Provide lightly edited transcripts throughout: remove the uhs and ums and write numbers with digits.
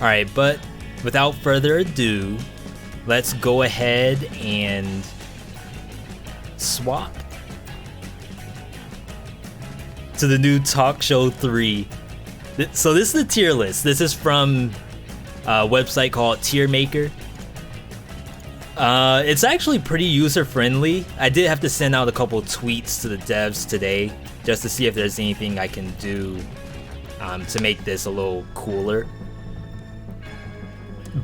Alright, but without further ado, let's go ahead and swap to the new Talk Show 3. So this is the tier list. This is from a website called Tier Maker. It's actually pretty user-friendly. I did have to send out a couple tweets to the devs today just to see if there's anything I can do to make this a little cooler.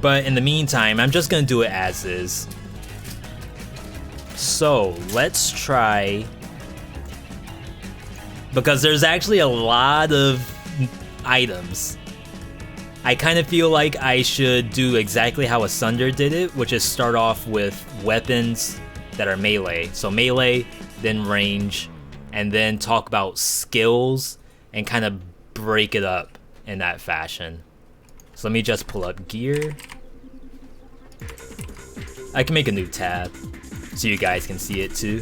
But in the meantime, I'm just gonna do it as is. So let's try, because there's actually a lot of items. I kind of feel like I should do exactly how Asunder did it, which is start off with weapons that are melee. So melee, then range, and then talk about skills and kind of break it up in that fashion. So let me just pull up gear. I can make a new tab so you guys can see it too.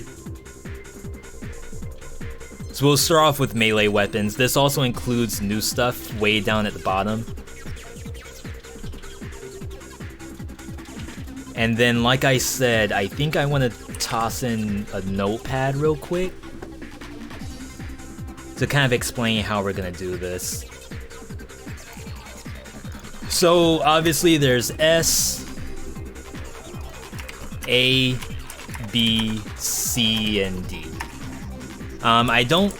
So we'll start off with melee weapons. This also includes new stuff way down at the bottom. And then, like I said, I think I want to toss in a notepad real quick to kind of explain how we're gonna do this. So obviously there's S, A, B, C, and D. I don't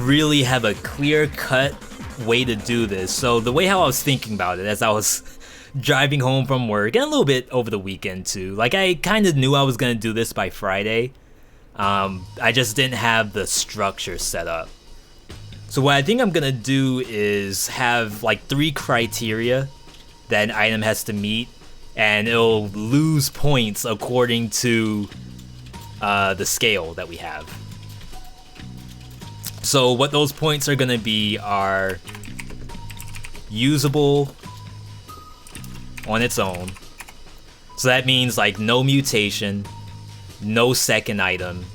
really have a clear-cut way to do this. So the way how I was thinking about it as I was driving home from work, and a little bit over the weekend too, like I kind of knew I was gonna do this by Friday. I just didn't have the structure set up. So what I think I'm gonna do is have like 3 criteria that an item has to meet, and it'll lose points according to the scale that we have. So what those points are gonna be are usable on its own. So that means like no mutation, no second item,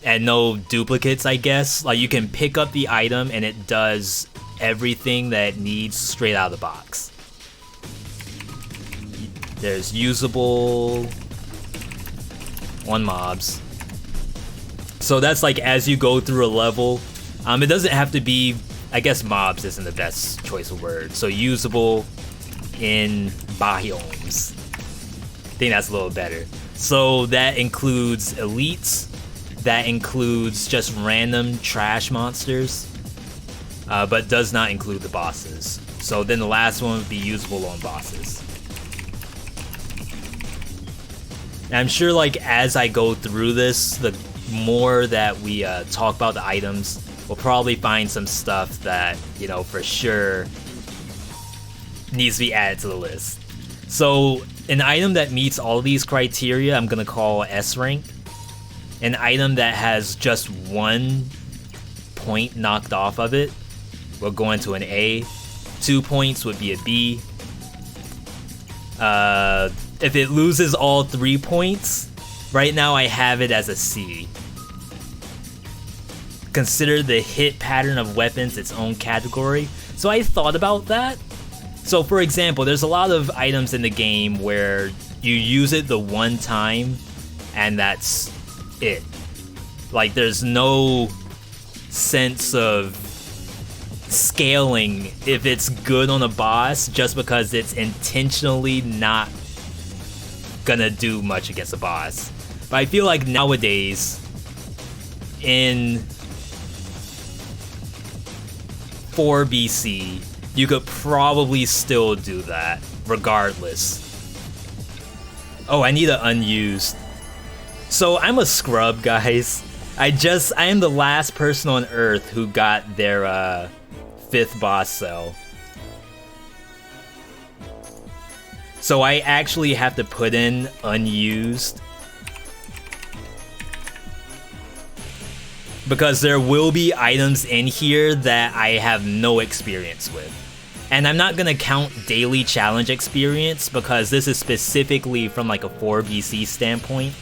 and no duplicates, I guess. Like you can pick up the item and it does everything that it needs straight out of the box. There's usable on mobs. So that's like as you go through a level. It doesn't have to be, I guess mobs isn't the best choice of word. So usable in biomes. I think that's a little better. So that includes elites. That includes just random trash monsters. But does not include the bosses. So then the last one would be usable on bosses. And I'm sure like as I go through this, the more that we talk about the items, we'll probably find some stuff that, you know, for sure needs to be added to the list. So an item that meets all of these criteria, I'm gonna call S rank. An item that has just 1 point knocked off of it will go into an A. 2 points would be a B. If it loses all 3 points, right now I have it as a C. Consider the hit pattern of weapons its own category. So I thought about that. So for example, there's a lot of items in the game where you use it the one time and that's it. Like there's no sense of scaling if it's good on a boss just because it's intentionally not gonna do much against a boss. But I feel like nowadays in 4 BC, you could probably still do that regardless. Oh, I need an unused. So I'm a scrub, guys. I am the last person on Earth who got their 5th boss cell. So I actually have to put in unused. Because there will be items in here that I have no experience with. And I'm not gonna count daily challenge experience because this is specifically from like a 4 BC standpoint.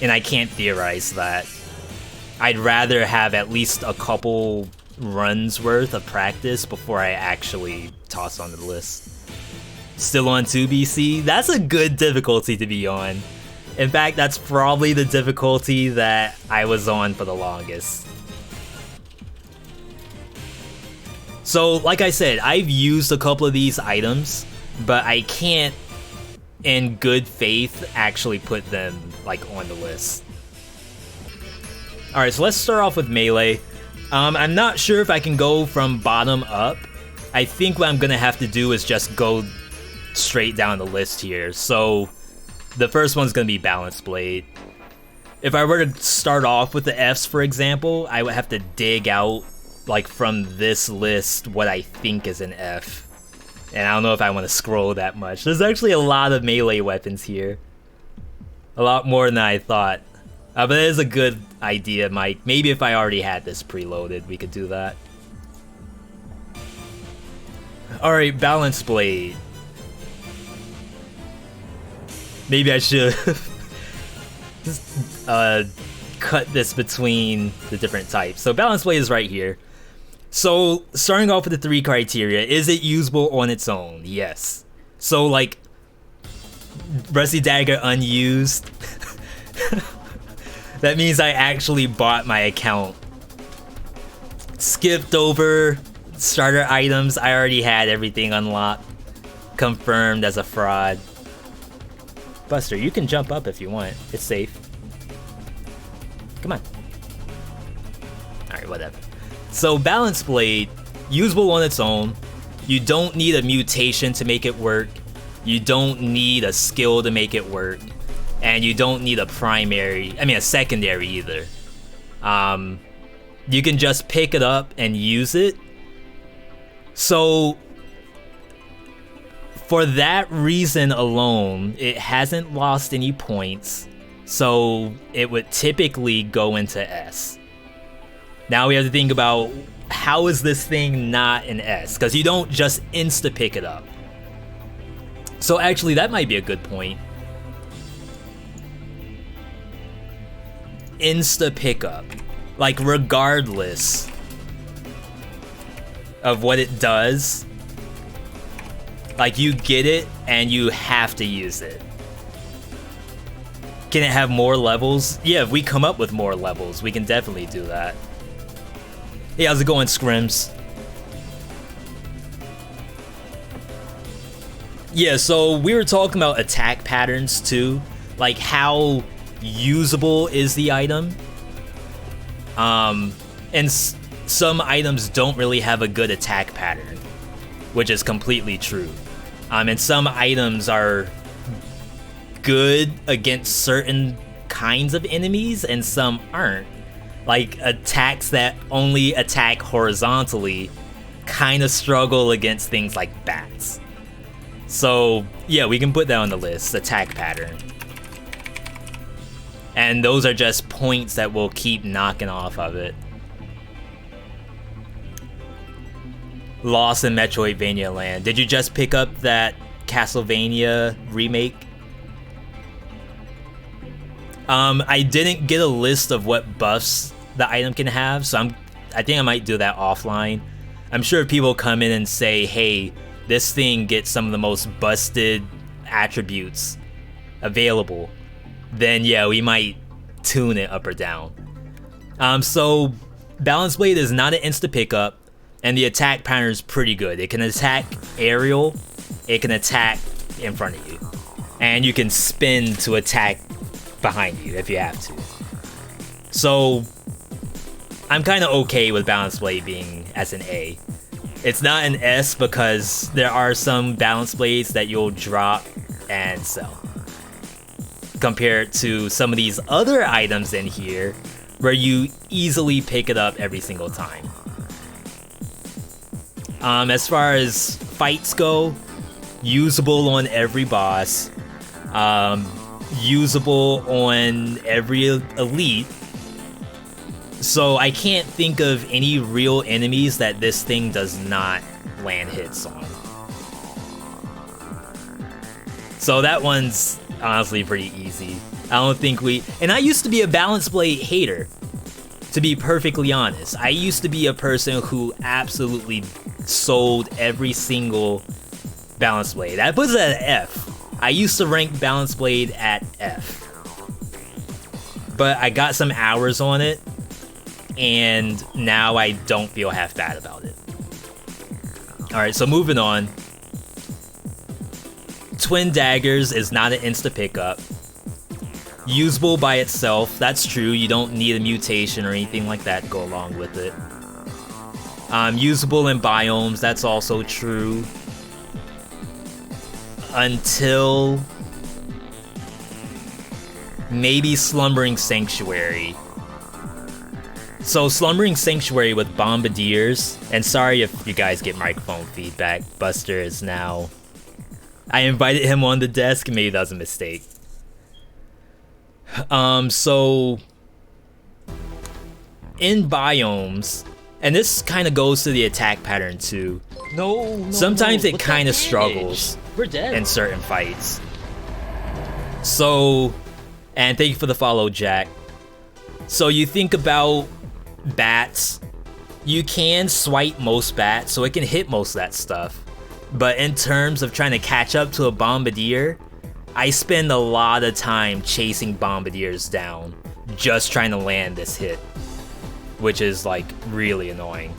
And I can't theorize that. I'd rather have at least a couple runs worth of practice before I actually toss on the list. Still on 2 BC? That's a good difficulty to be on. In fact, that's probably the difficulty that I was on for the longest. So, like I said, I've used a couple of these items, but I can't, in good faith, actually put them, like, on the list. Alright, so let's start off with melee. I'm not sure if I can go from bottom up. I think what I'm gonna have to do is just go straight down the list here. So the first one's gonna be Balance Blade. If I were to start off with the Fs, for example, I would have to dig out, like, from this list what I think is an F. And I don't know if I want to scroll that much. There's actually a lot of melee weapons here. A lot more than I thought. But it is a good idea, Mike. Maybe if I already had this preloaded, we could do that. Alright, Balance Blade. Maybe I should cut this between the different types. So Balance Blade is right here. So starting off with the 3 criteria, is it usable on its own? Yes. So like, Rusty Dagger unused. That means I actually bought my account. Skipped over starter items. I already had everything unlocked. Confirmed as a fraud. Buster, you can jump up if you want. It's safe. Come on. Alright, whatever. So Balance Blade, usable on its own. You don't need a mutation to make it work. You don't need a skill to make it work. And you don't need a secondary either. You can just pick it up and use it. So for that reason alone, it hasn't lost any points. So it would typically go into S. Now we have to think about, how is this thing not an S? Because you don't just insta pick it up. So actually that might be a good point. Insta pickup, like regardless of what it does, like you get it and you have to use it. Can it have more levels? Yeah, if we come up with more levels, we can definitely do that. Hey, how's it going, Scrims? Yeah, so we were talking about attack patterns too, like how usable is the item, and some items don't really have a good attack pattern, which is completely true, and some items are good against certain kinds of enemies and some aren't, like attacks that only attack horizontally kind of struggle against things like bats. So yeah, we can put that on the list, attack pattern. And those are just points that we'll keep knocking off of it. Lost in Metroidvania Land. Did you just pick up that Castlevania remake? I didn't get a list of what buffs the item can have, so I think I might do that offline. I'm sure people come in and say, hey, this thing gets some of the most busted attributes available. Then yeah, we might tune it up or down. So Balance Blade is not an insta pickup, and the attack pattern is pretty good. It can attack aerial, it can attack in front of you, and you can spin to attack behind you if you have to. So I'm kind of okay with Balance Blade being as an A. It's not an S because there are some Balance Blades that you'll drop and sell, compared to some of these other items in here where you easily pick it up every single time. As far as fights go, usable on every boss, usable on every elite, so I can't think of any real enemies that this thing does not land hits on. So that one's honestly pretty easy. I don't think and I used to be a Balance Blade hater. To be perfectly honest, I used to be a person who absolutely sold every single balance blade. That puts it at F. I used to rank balance blade at F. But I got some hours on it, and now I don't feel half bad about it. Alright, so moving on. Twin daggers is not an insta pickup. Usable by itself, that's true. You don't need a mutation or anything like that to go along with it. Usable in biomes, that's also true. Until maybe Slumbering Sanctuary. So Slumbering Sanctuary with bombardiers, and sorry if you guys get microphone feedback, Buster is now... I invited him on the desk, maybe that was a mistake. So in biomes, and this kind of goes to the attack pattern too. Sometimes it kind of struggles in certain fights. So, and thank you for the follow, Jack. So you think about bats, you can swipe most bats, so it can hit most of that stuff. But in terms of trying to catch up to a bombardier, I spend a lot of time chasing bombardiers down, just trying to land this hit, which is like really annoying.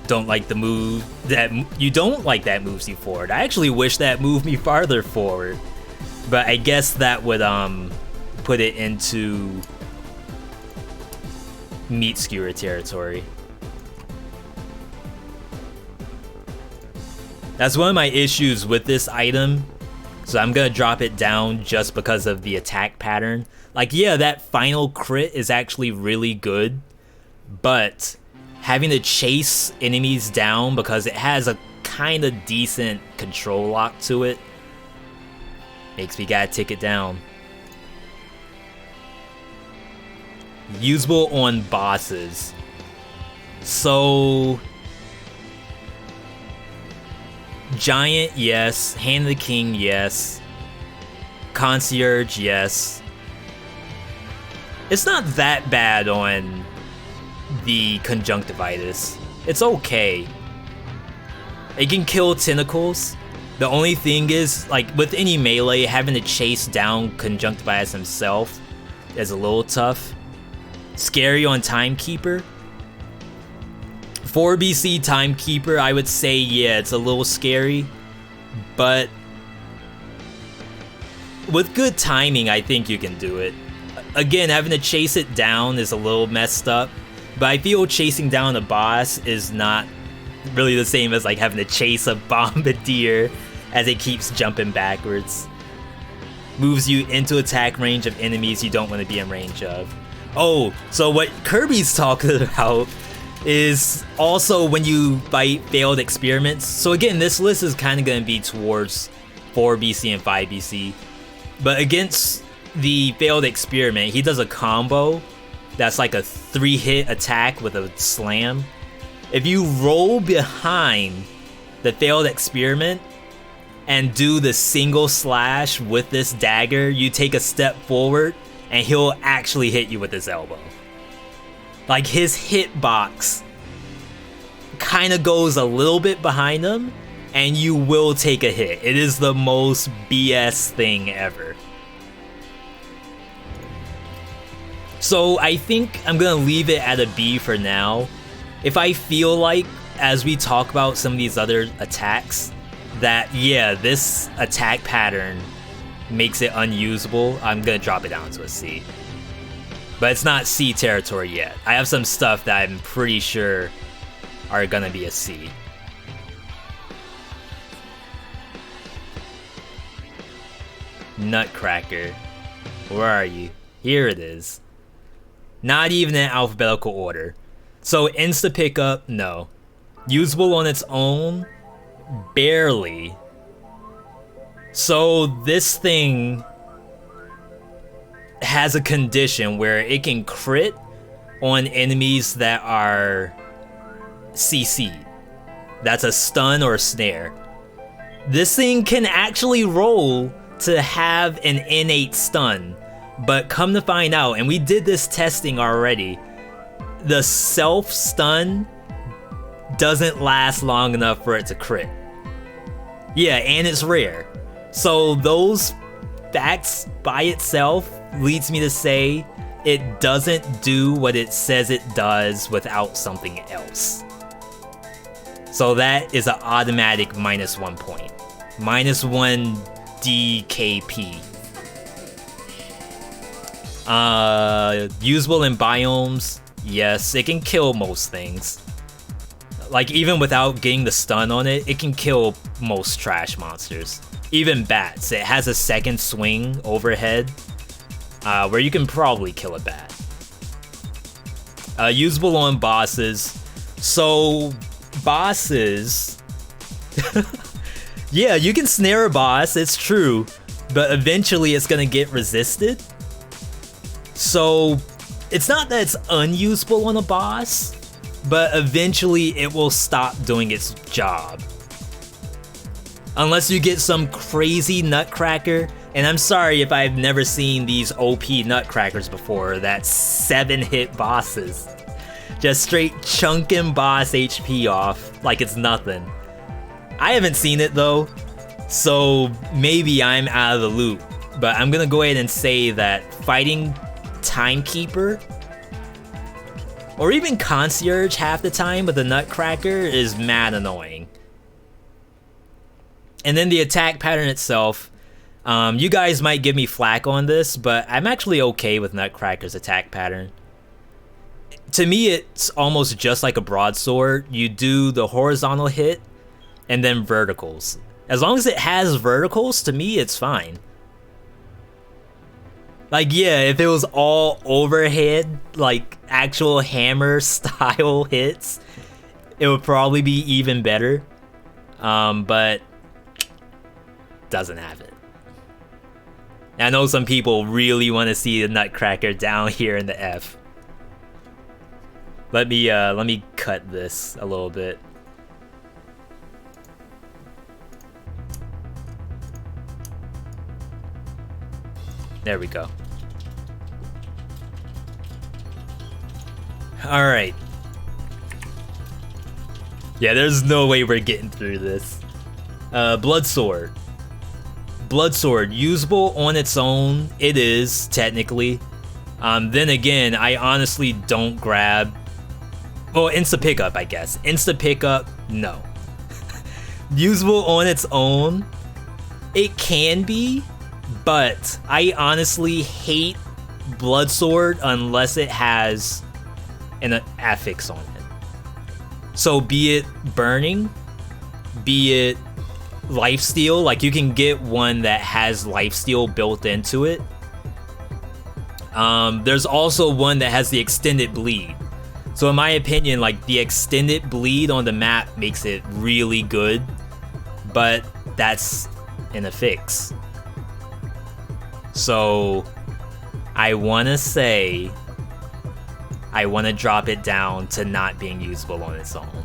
Don't like the move that you don't like that moves you forward. I actually wish that moved me farther forward, but I guess that would put it into meat skewer territory. That's one of my issues with this item, so I'm gonna drop it down just because of the attack pattern. Like, yeah, that final crit is actually really good, but having to chase enemies down because it has a kind of decent control lock to it makes me gotta tick it down. Usable on bosses. So... Giant, yes. Hand of the King, yes. Concierge, yes. It's not that bad on the conjunctivitis. It's okay. It can kill tentacles. The only thing is, like, with any melee, having to chase down conjunctivitis himself is a little tough. Scary on Timekeeper. 4BC Timekeeper, I would say, yeah, it's a little scary, but with good timing, I think you can do it. Again, having to chase it down is a little messed up, but I feel chasing down a boss is not really the same as like having to chase a bombardier as it keeps jumping backwards. Moves you into attack range of enemies you don't want to be in range of. Oh, so what Kirby's talking about is also when you fight failed experiments. So again, this list is kind of going to be towards 4BC and 5BC. But against the failed experiment, he does a combo that's like a 3-hit attack with a slam. If you roll behind the failed experiment and do the single slash with this dagger, you take a step forward and he'll actually hit you with his elbow. Like, his hitbox kind of goes a little bit behind him, and you will take a hit. It is the most BS thing ever. So I think I'm gonna leave it at a B for now. If I feel like, as we talk about some of these other attacks, that, yeah, this attack pattern makes it unusable, I'm gonna drop it down to a C. But it's not C territory yet. I have some stuff that I'm pretty sure are gonna be a C. Nutcracker. Where are you? Here it is. Not even in alphabetical order. So insta pickup, no. Usable on its own, barely. So this thing has a condition where it can crit on enemies that are CC'd. That's a stun or a snare. This thing can actually roll to have an innate stun, But come to find out, and we did this testing already, the self-stun doesn't last long enough for it to crit. Yeah, and it's rare. So those facts by itself leads me to say it doesn't do what it says it does without something else. So that is an automatic -1 point. -1 DKP. Usable in biomes. Yes, it can kill most things. Like, even without getting the stun on it, it can kill most trash monsters. Even bats. It has a second swing overhead, where you can probably kill a bat. Usable on bosses. So, bosses... yeah, you can snare a boss, it's true, but eventually it's gonna get resisted. So, it's not that it's unusable on a boss, but eventually it will stop doing its job. Unless you get some crazy nutcracker, and I'm sorry if I've never seen these OP nutcrackers before, that's 7-hit bosses. Just straight chunking boss HP off like it's nothing. I haven't seen it though, so maybe I'm out of the loop, but I'm gonna go ahead and say that fighting Timekeeper or even Concierge half the time with a nutcracker is mad annoying. And then the attack pattern itself, you guys might give me flack on this, but I'm actually okay with Nutcracker's attack pattern. To me, it's almost just like a broadsword. You do the horizontal hit and then verticals. As long as it has verticals, to me, it's fine. Like, yeah, if it was all overhead, like actual hammer style hits, it would probably be even better. But doesn't have it. I know some people really want to see the Nutcracker down here in the F. Let me cut this a little bit. There we go. Alright. Yeah, there's no way we're getting through this. Bloodsword. Bloodsword, usable on its own, it is, technically. Then again, I honestly don't grab... Well, insta pickup, I guess. Insta pickup, no. Usable on its own, it can be, but I honestly hate Bloodsword unless it has an affix on it. So be it burning, be it lifesteal, like you can get one that has lifesteal built into it. There's also one that has the extended bleed. So in my opinion, like the extended bleed on the map makes it really good, but that's an affix. So I wanna say I wanna drop it down to not being usable on its own.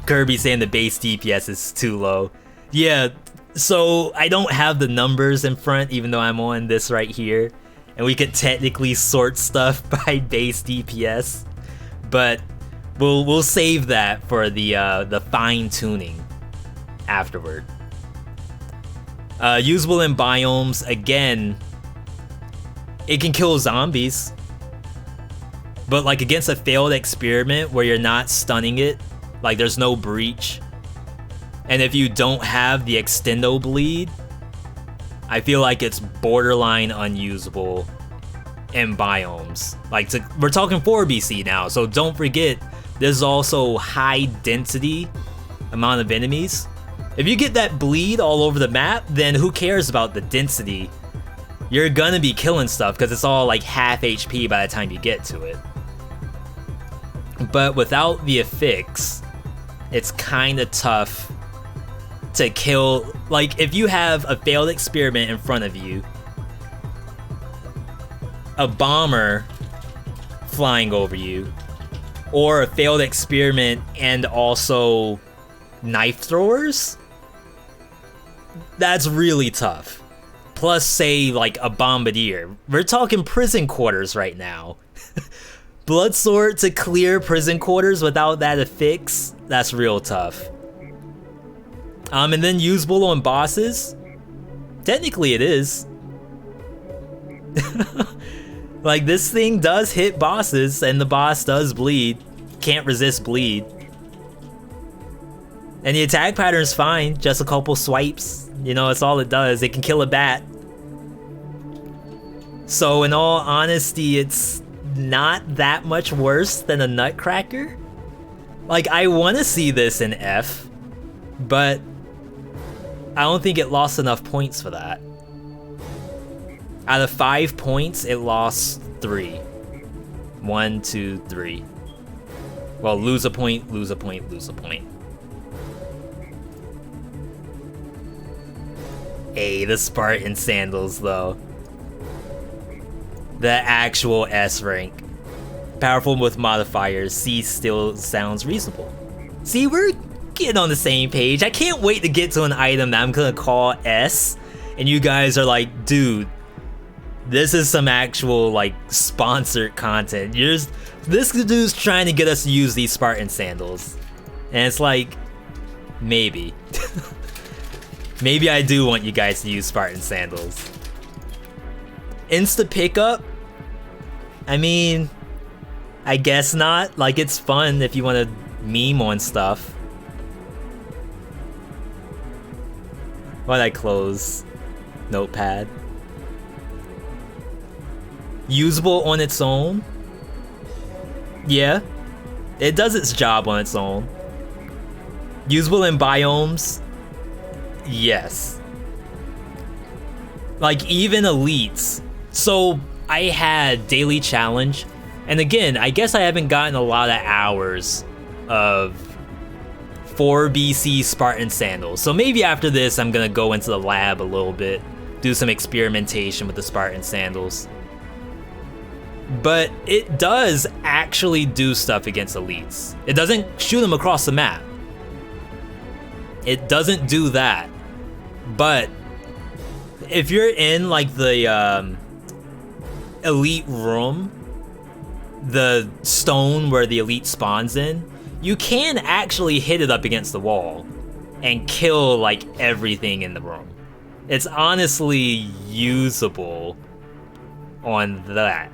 Kirby saying the base DPS is too low. Yeah, so I don't have the numbers in front even though I'm on this right here. And we could technically sort stuff by base DPS. But we'll save that for the fine tuning afterward. Usable in biomes, again, it can kill zombies. But like against a failed experiment where you're not stunning it, like there's no breach. And if you don't have the extendo bleed, I feel like it's borderline unusable in biomes. Like we're talking 4BC now, so don't forget there's also high density amount of enemies. If you get that bleed all over the map, then who cares about the density? You're gonna be killing stuff because it's all like half HP by the time you get to it. But without the affix, it's kind of tough to kill. Like if you have a failed experiment in front of you, a bomber flying over you, or a failed experiment and also knife throwers, that's really tough. plus say like a bombardier. We're talking prison quarters right now. Bloodsword to clear prison quarters without that affix, that's real tough. And then usable on bosses? Technically it is. Like, this thing does hit bosses, and the boss does bleed. Can't resist bleed. And the attack pattern's fine, just a couple swipes. You know, that's all it does. It can kill a bat. So in all honesty, it's not that much worse than a nutcracker. Like, I want to see this in F, but I don't think it lost enough points for that. Out of 5 points, it lost 3. 1, 2, 3. Well, lose a point, lose a point, lose a point. Hey, the Spartan sandals, though. The actual S rank. Powerful with modifiers. C still sounds reasonable. See, we're getting on the same page. I can't wait to get to an item that I'm gonna call S, and you guys are like, dude, this is some actual, like, sponsored content. This dude's trying to get us to use these Spartan sandals. And it's like, maybe. Maybe I do want you guys to use Spartan sandals. Insta pickup? I mean, I guess not. Like, it's fun if you want to meme on stuff. Why'd I close Notepad? Usable on its own? Yeah, it does its job on its own. Usable in biomes? Yes. Like, even elites. So I had daily challenge, and again, I guess I haven't gotten a lot of hours of 4 BC Spartan sandals. So maybe after this, I'm gonna go into the lab a little bit, do some experimentation with the Spartan sandals. But it does actually do stuff against elites. It doesn't shoot them across the map. It doesn't do that. But if you're in like the elite room, the stone where the elite spawns in, you can actually hit it up against the wall and kill like everything in the room. It's honestly usable on that.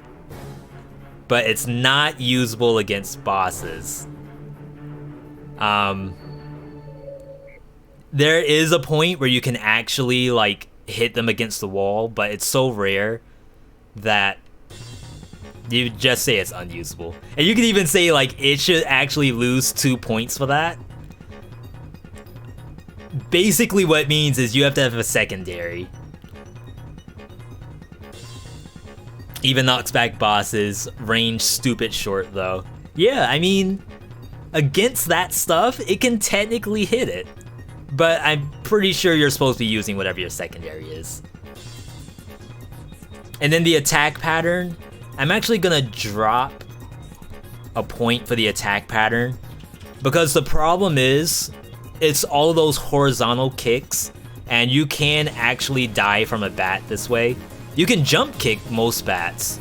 But it's not usable against bosses. There is a point where you can actually like hit them against the wall, but it's so rare that you just say it's unusable. And you can even say like it should actually lose 2 points for that. Basically what it means is you have to have a secondary. Even knocks back bosses, range stupid short though. Yeah, I mean, against that stuff, it can technically hit it. But I'm pretty sure you're supposed to be using whatever your secondary is. And then the attack pattern, I'm actually gonna drop a point for the attack pattern. Because the problem is, it's all those horizontal kicks, and you can actually die from a bat this way. You can jump kick most bats.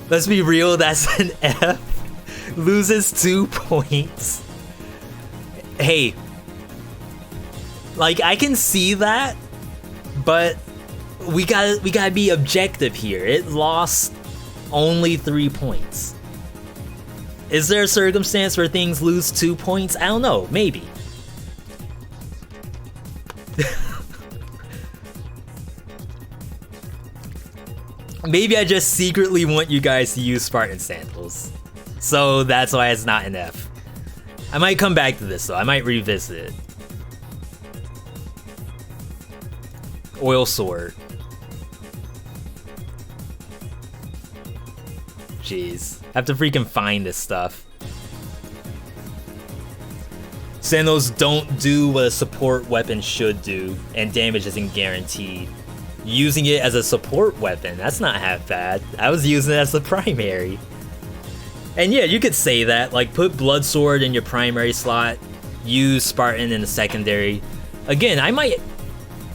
Let's be real, that's an F. Loses 2 points. Hey, like I can see that, but we gotta be objective here. It lost only 3 points. Is there a circumstance where things lose 2 points? I don't know, maybe. Maybe I just secretly want you guys to use Spartan sandals. So that's why it's not an F. I might come back to this though, I might revisit it. Oil sword. Jeez, I have to freaking find this stuff. Sandals don't do what a support weapon should do, and damage isn't guaranteed. Using it as a support weapon, that's not half bad. I was using it as the primary. And yeah, you could say that, like put Bloodsword in your primary slot, use Spartan in the secondary. Again, I might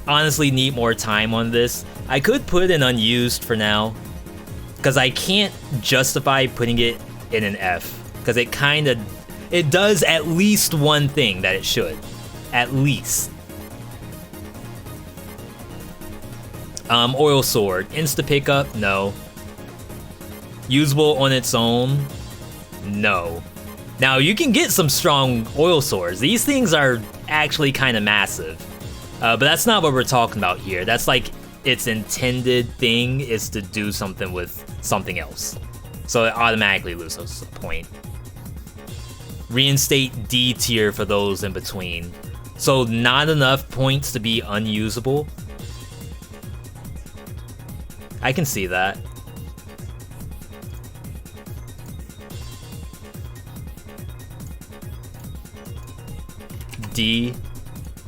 honestly need more time on this. I could put it in unused for now, because I can't justify putting it in an F, because it does at least one thing that it should. At least. Oil Sword. Insta pickup? No. Usable on its own? No. Now, you can get some strong Oil Swords. These things are actually kind of massive. But that's not what we're talking about here. That's like its intended thing is to do something with something else. So it automatically loses a point. Reinstate D tier for those in between. So not enough points to be unusable. I can see that. D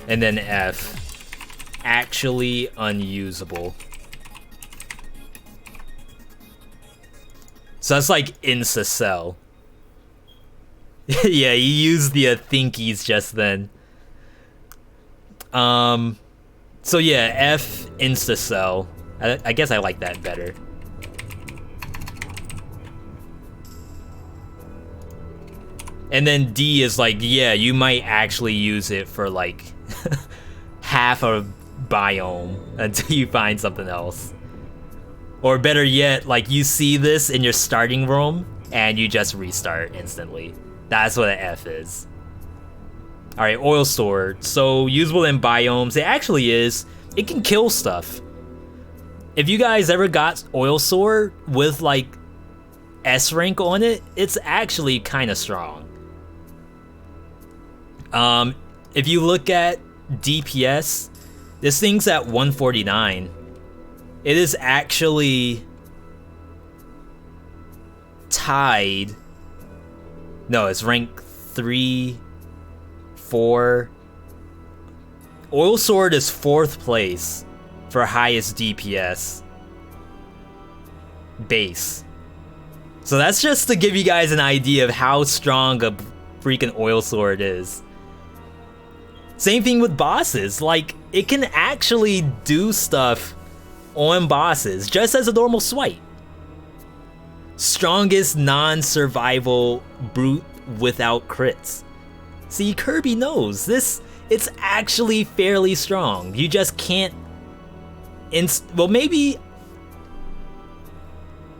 and then F. Actually unusable. So that's like insta sell. Yeah, you used the thinkies just then. So yeah, F insta sell. I guess I like that better. And then D is like, yeah, you might actually use it for like half a biome until you find something else. Or better yet, like you see this in your starting room and you just restart instantly. That's what an F is. Alright, Oil Sword. So usable in biomes. It actually is. It can kill stuff. If you guys ever got Oil Sword with like S rank on it, it's actually kind of strong. If you look at DPS, this thing's at 149. It is actually tied. No, it's rank 3, 4. Oil Sword is 4th place for highest DPS base. So that's just to give you guys an idea of how strong a freaking Oil Sword is. Same thing with bosses. Like, it can actually do stuff on bosses just as a normal swipe. Strongest non-survival brute without crits. See, Kirby knows this. It's actually fairly strong. You just can't well, maybe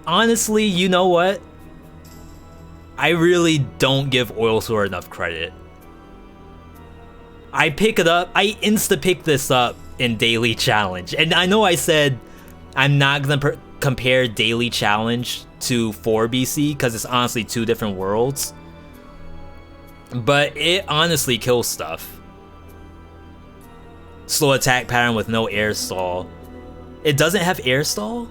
honestly, you know what? I really don't give Oil Sword enough credit. I pick it up, I insta-pick this up in Daily Challenge. And I know I said I'm not gonna compare Daily Challenge to 4BC because it's honestly two different worlds. But it honestly kills stuff. Slow attack pattern with no air stall. It doesn't have air stall?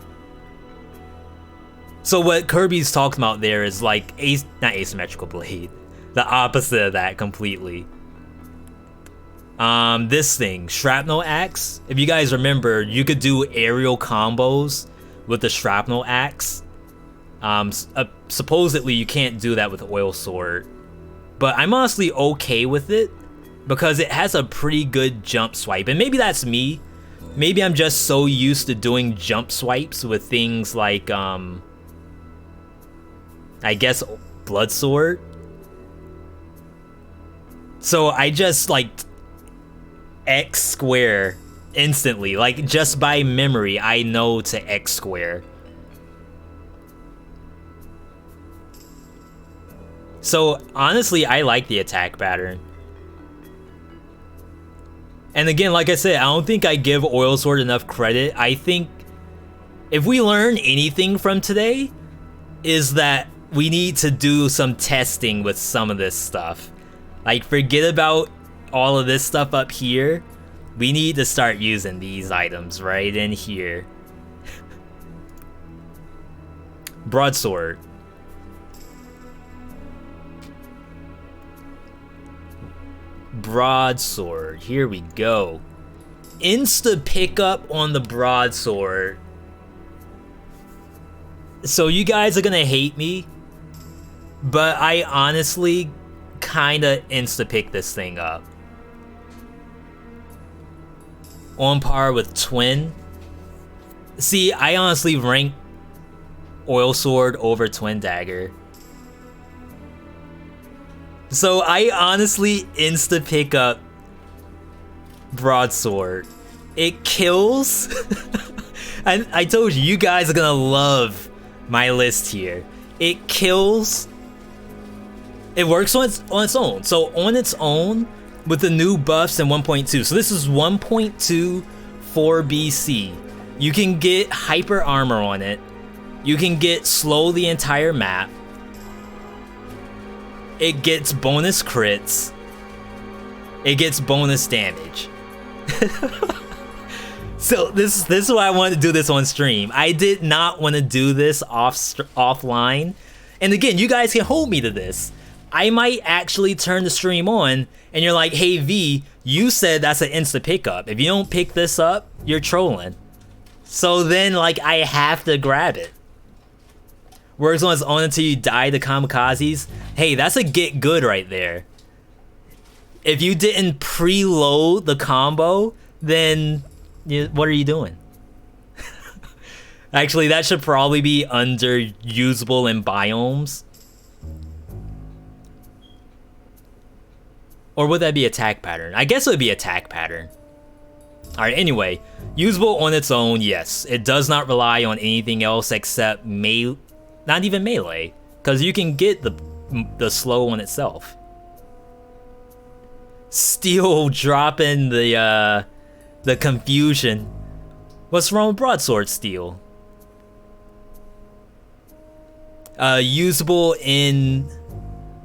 So what Kirby's talking about there is like, not asymmetrical blade. The opposite of that completely. This thing, shrapnel axe. If you guys remember, you could do aerial combos with the shrapnel axe. Supposedly you can't do that with Oil Sword. But I'm honestly okay with it because it has a pretty good jump swipe. And maybe that's me. Maybe I'm just so used to doing jump swipes with things like, I guess, Bloodsword. So I just, like, X square instantly. Like, just by memory, I know to X square. So, honestly, I like the attack pattern. And again, like I said, I don't think I give Oil Sword enough credit. I think if we learn anything from today, is that we need to do some testing with some of this stuff. Like, forget about all of this stuff up here. We need to start using these items right in here. Broadsword. Broadsword, here we go. Insta pickup on the Broadsword. So you guys are gonna hate me, but I honestly kinda insta pick this thing up. on par with twin. See, I honestly rank oil sword over twin dagger. So I honestly insta pick up broadsword. It kills. And I told you, you guys are gonna love my list here. It kills. It works on its own. So on its own, with the new buffs in 1.2. So this is 1.2 for BC. You can get hyper armor on it. You can get slow the entire map. It gets bonus crits. It gets bonus damage. So this is why I wanted to do this on stream. I did not want to do this offline. And again, you guys can hold me to this. I might actually turn the stream on and you're like, hey V, you said that's an insta pickup. If you don't pick this up, you're trolling. So then like I have to grab it. Works on its own until you die to kamikazes. Hey, that's a get good right there. If you didn't preload the combo, then what are you doing? Actually, that should probably be under usable in biomes. Or would that be attack pattern? I guess it would be attack pattern. Alright, anyway. Usable on its own, yes. It does not rely on anything else except not even melee. Because you can get the slow one itself. Steel dropping the confusion. What's wrong with broadsword steel? Usable in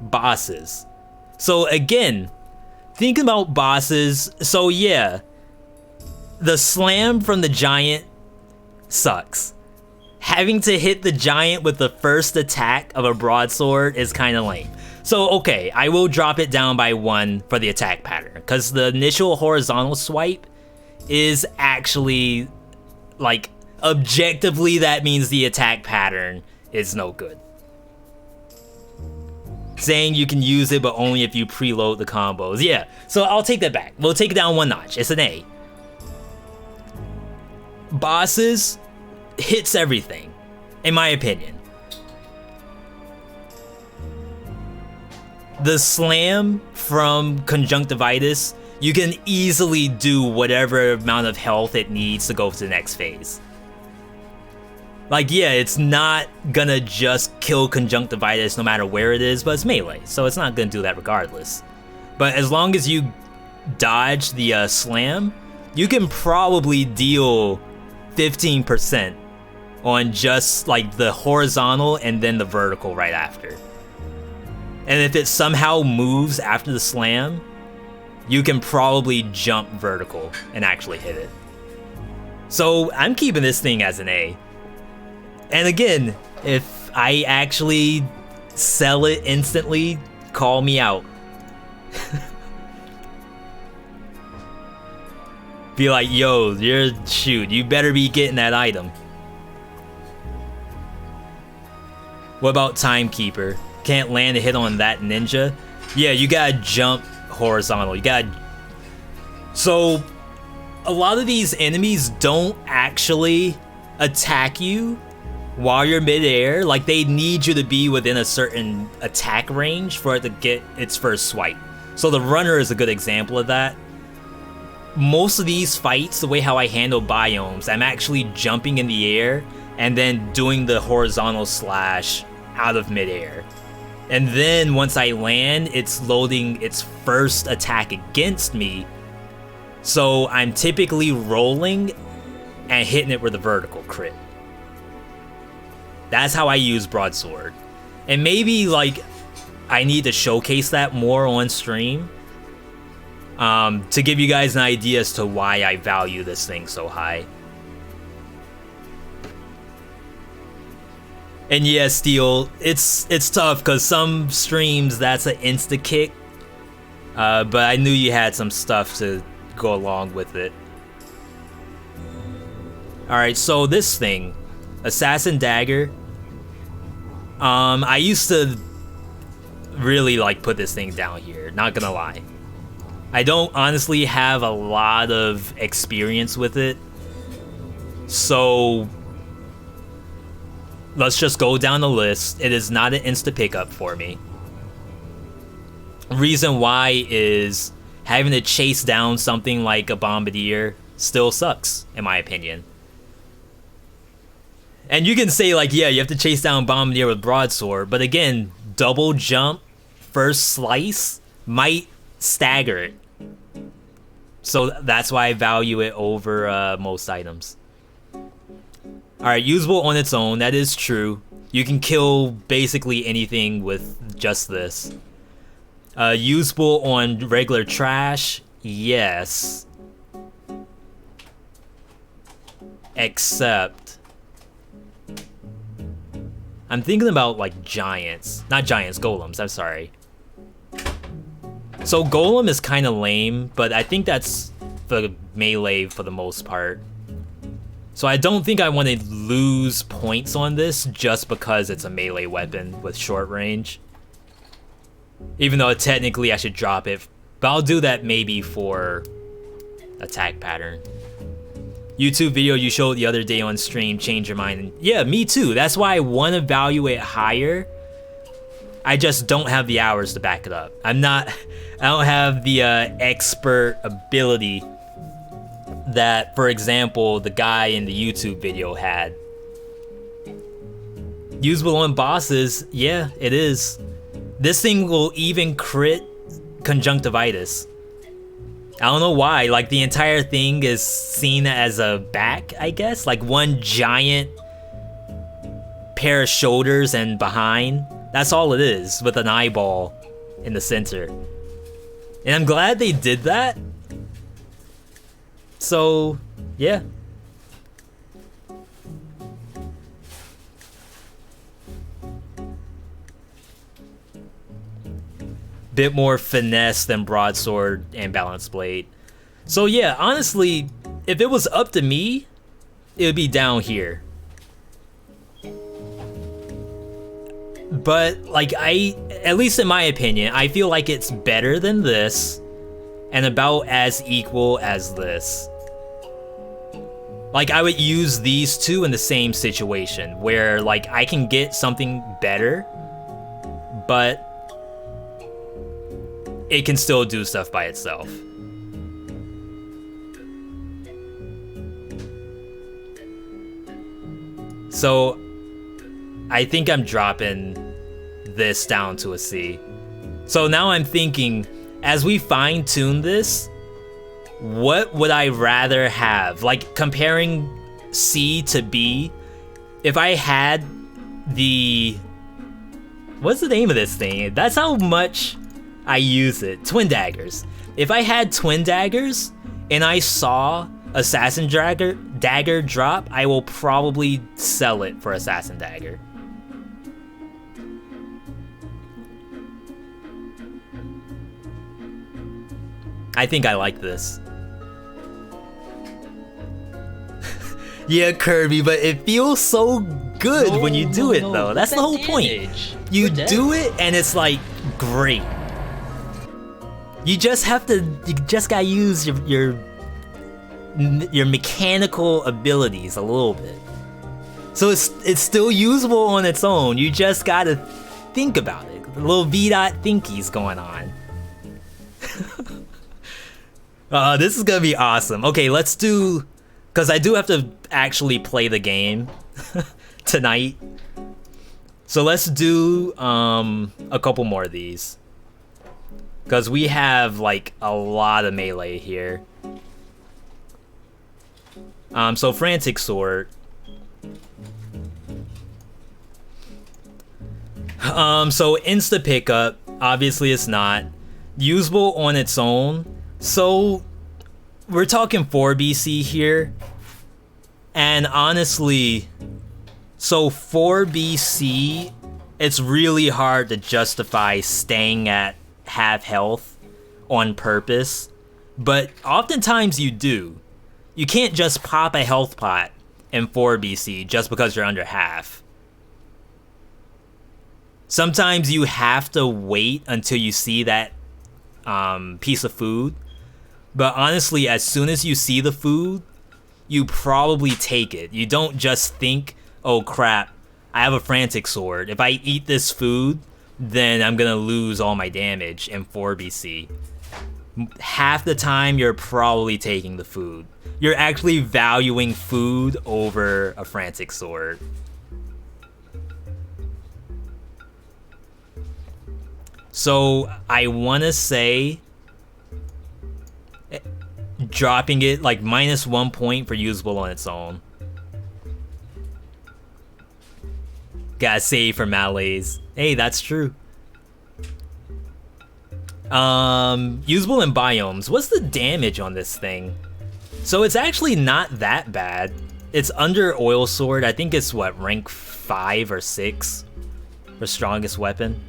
bosses. So again, thinking about bosses, so yeah, the slam from the giant sucks. Having to hit the giant with the first attack of a broadsword is kind of lame. So okay, I will drop it down by 1 for the attack pattern, because the initial horizontal swipe is actually, like, objectively that means the attack pattern is no good. Saying you can use it, but only if you preload the combos. Yeah, so I'll take that back. We'll take it down 1 notch. It's an A. Bosses hits everything, in my opinion. The slam from conjunctivitis, you can easily do whatever amount of health it needs to go to the next phase. Like, yeah, it's not gonna just kill conjunctivitis no matter where it is, but it's melee, so it's not gonna do that regardless. But as long as you dodge the slam, you can probably deal 15% on just like the horizontal and then the vertical right after. And if it somehow moves after the slam, you can probably jump vertical and actually hit it. So I'm keeping this thing as an A. And again, if I actually sell it instantly, call me out. Be like, yo, you better be getting that item. What about Timekeeper? Can't land a hit on that ninja? Yeah, you gotta jump horizontal. So, a lot of these enemies don't actually attack you while you're midair. Like, they need you to be within a certain attack range for it to get its first swipe. So the runner is a good example of that. Most of these fights, the way how I handle biomes, I'm actually jumping in the air and then doing the horizontal slash out of midair. And then once I land, it's loading its first attack against me. So I'm typically rolling and hitting it with a vertical crit. That's how I use Broadsword. And maybe like I need to showcase that more on stream. To give you guys an idea as to why I value this thing so high. And yeah, Steel, it's tough because some streams that's an insta kick, but I knew you had some stuff to go along with it. All right, so this thing, Assassin Dagger. I used to really like put this thing down here, not gonna lie. I don't honestly have a lot of experience with it, so let's just go down the list. It is not an insta pickup for me. Reason why is having to chase down something like a bombardier still sucks, in my opinion. And you can say like, yeah, you have to chase down bombardier with broadsword, but again, double jump, first slice might stagger it. So that's why I value it over most items. Alright, usable on its own, that is true. You can kill basically anything with just this. Usable on regular trash, yes. Except I'm thinking about like giants. Not giants, golems, I'm sorry. So golem is kind of lame, but I think that's the melee for the most part. So I don't think I want to lose points on this just because it's a melee weapon with short range. Even though technically I should drop it, but I'll do that maybe for attack pattern. YouTube video you showed the other day on stream changed your mind. And yeah, me too. That's why I want to value it higher. I just don't have the hours to back it up. I don't have the expert ability that, for example, the guy in the YouTube video had. Usable on bosses, yeah, it is. This thing will even crit conjunctivitis. I don't know why, like the entire thing is seen as a back, I guess? Like one giant pair of shoulders and behind. That's all it is, with an eyeball in the center. And I'm glad they did that. So, yeah. Bit more finesse than broadsword and balanced blade. So yeah, honestly, if it was up to me, it would be down here. But like at least in my opinion, I feel like it's better than this and about as equal as this. Like I would use these two in the same situation where like I can get something better, but it can still do stuff by itself. So I think I'm dropping this down to a C. So now I'm thinking, as we fine tune this, what would I rather have? Like comparing C to B, if I had the, what's the name of this thing? That's how much I use it. Twin daggers. If I had twin daggers and I saw assassin dagger drop, I will probably sell it for assassin dagger. I think I like this. Yeah, Kirby, but it feels so good when you do it though. That's the whole point. You do it and it's like great. You just gotta use your mechanical abilities a little bit. So it's still usable on its own. You just gotta think about it. A little Veedotme thinkies going on. This is gonna be awesome. Okay, let's do, because I do have to actually play the game tonight. So let's do a couple more of these. Because we have like a lot of melee here. So Frantic sword. So insta pickup, obviously it's not. Usable on its own. So we're talking 4 BC here. And honestly, so 4 BC, it's really hard to justify staying at half health on purpose. But oftentimes you do. You can't just pop a health pot in 4 BC just because you're under half. Sometimes you have to wait until you see that piece of food. But honestly, as soon as you see the food, you probably take it. You don't just think, oh crap, I have a Frantic sword. If I eat this food, then I'm gonna lose all my damage in 4BC. Half the time, you're probably taking the food. You're actually valuing food over a Frantic sword. So I wanna say dropping it like -1 point for usable on its own. Gotta save for melees. Hey, that's true. Usable in biomes. What's the damage on this thing? So it's actually not that bad. It's under Oil Sword. I think it's what, rank 5 or 6 for strongest weapon.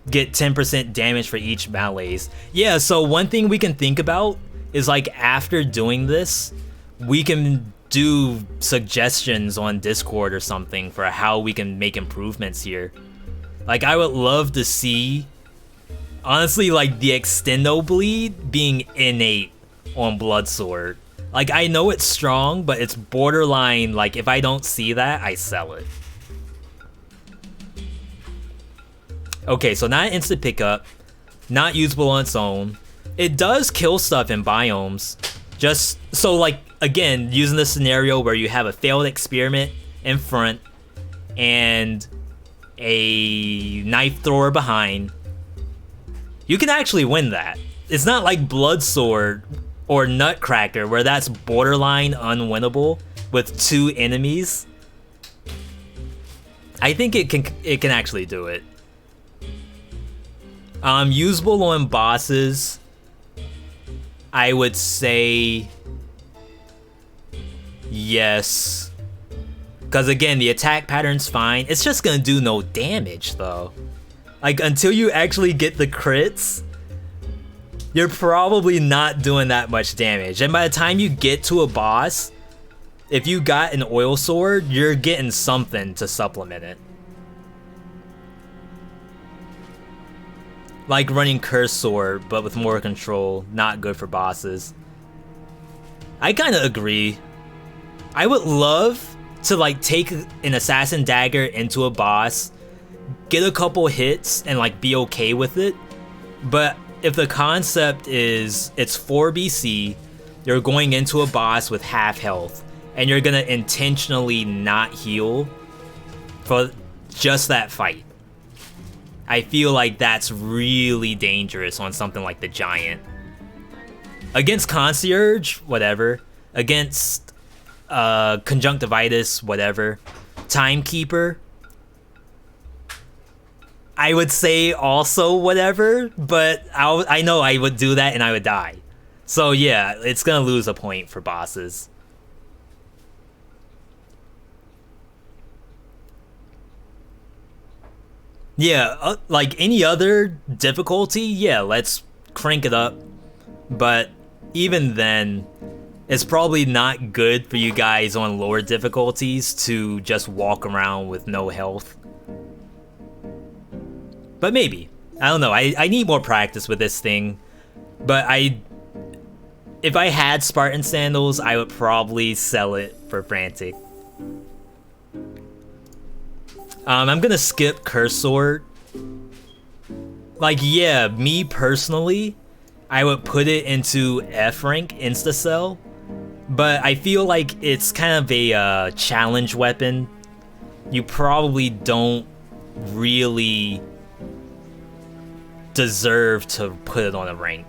Get 10% damage for each melees. Yeah, so one thing we can think about is like after doing this, we can do suggestions on Discord or something for how we can make improvements here. Like I would love to see, honestly, like the extendo bleed being innate on Bloodsword. Like I know it's strong, but it's borderline, like if I don't see that, I sell it. Okay, so not instant pickup, not usable on its own. It does kill stuff in biomes. Just so like, again, using the scenario where you have a failed experiment in front and a knife thrower behind, you can actually win that. It's not like Bloodsword or Nutcracker where that's borderline unwinnable with 2 enemies. I think it can actually do it. Usable on bosses, I would say yes. Because again, the attack pattern's fine. It's just gonna do no damage though. Like until you actually get the crits, you're probably not doing that much damage. And by the time you get to a boss, if you got an Oil Sword, you're getting something to supplement it. Like running Curse Sword, but with more control, not good for bosses. I kinda agree. I would love to like take an Assassin Dagger into a boss, get a couple hits, and like be okay with it. But if the concept is it's 4BC, you're going into a boss with half health, and you're gonna intentionally not heal for just that fight. I feel like that's really dangerous on something like the Giant. Against Concierge, whatever. Against Conjunctivitis, whatever. Timekeeper, I would say also whatever, but I know I would do that and I would die. So yeah, it's gonna lose a point for bosses. Yeah, like any other difficulty, yeah, let's crank it up. But even then, it's probably not good for you guys on lower difficulties to just walk around with no health. But maybe. I don't know, I need more practice with this thing. But if I had Spartan sandals, I would probably sell it for Frantic. I'm gonna skip Curse Sword. Like, yeah, me personally, I would put it into F rank insta-sell, but I feel like it's kind of a challenge weapon. You probably don't really deserve to put it on a rank.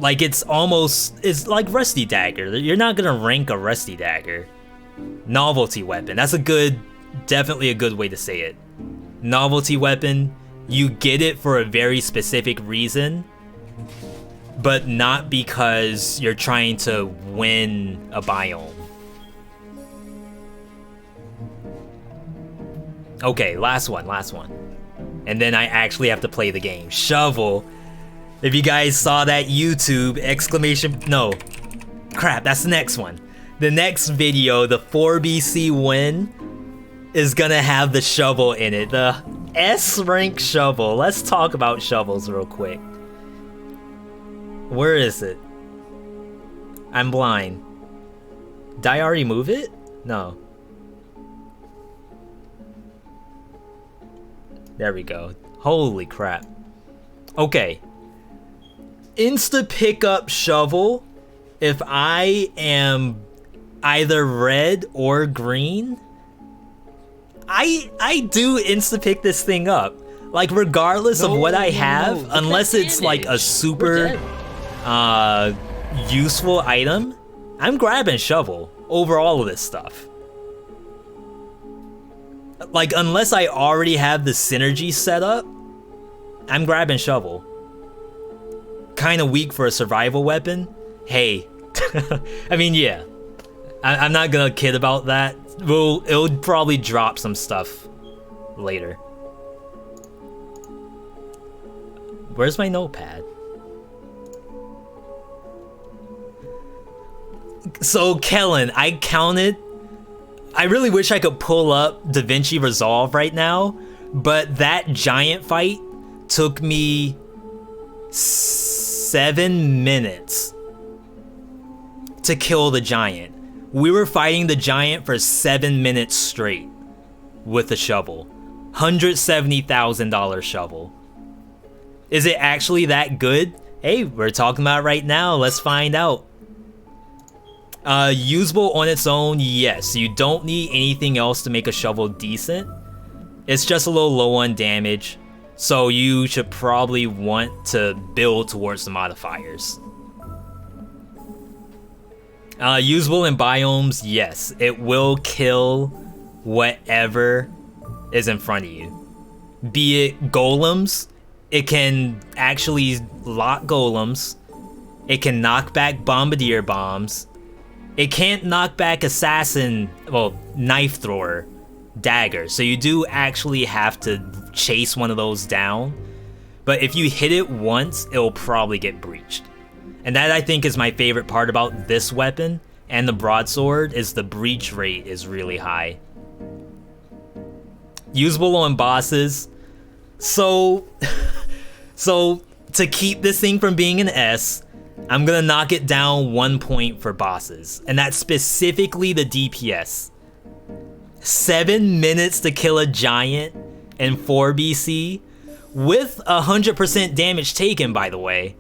Like, it's like Rusty Dagger. You're not gonna rank a Rusty Dagger. Novelty weapon, that's definitely a good way to say it. Novelty weapon, you get it for a very specific reason, but not because you're trying to win a biome. Okay, last one. And then I actually have to play the game. Shovel. If you guys saw that YouTube exclamation, no, crap, that's the next one. The next video, the 4BC win, is gonna have the shovel in it. The S rank shovel. Let's talk about shovels real quick. Where is it? I'm blind. Did I already move it? No. There we go. Holy crap. Okay. Insta pickup shovel. If I am either red or green, I do insta pick this thing up. Like regardless of what I have, unless it's like a super useful item, I'm grabbing shovel over all of this stuff. Like unless I already have the synergy set up, I'm grabbing shovel. Kind of weak for a survival weapon. Hey, I mean, yeah, I'm not gonna kid about that. Well, it'll probably drop some stuff later. Where's my notepad? So Kellen, I counted. I really wish I could pull up DaVinci Resolve right now, but that giant fight took me 7 minutes to kill the giant. We were fighting the giant for 7 minutes straight with a shovel. $170,000 shovel. Is it actually that good? Hey, we're talking about it right now. Let's find out. Usable on its own, yes. You don't need anything else to make a shovel decent. It's just a little low on damage, so you should probably want to build towards the modifiers. Usable in biomes, yes. It will kill whatever is in front of you. Be it golems, it can actually lock golems. It can knock back bombardier bombs. It can't knock back assassin, well, knife thrower, dagger. So you do actually have to chase one of those down. But if you hit it once, it'll probably get breached. And that, I think, is my favorite part about this weapon and the broadsword, is the breach rate is really high. Usable on bosses. So to keep this thing from being an S, I'm gonna knock it down 1 point for bosses, and that's specifically the DPS. 7 minutes to kill a giant in 4 BC with 100% damage taken, by the way.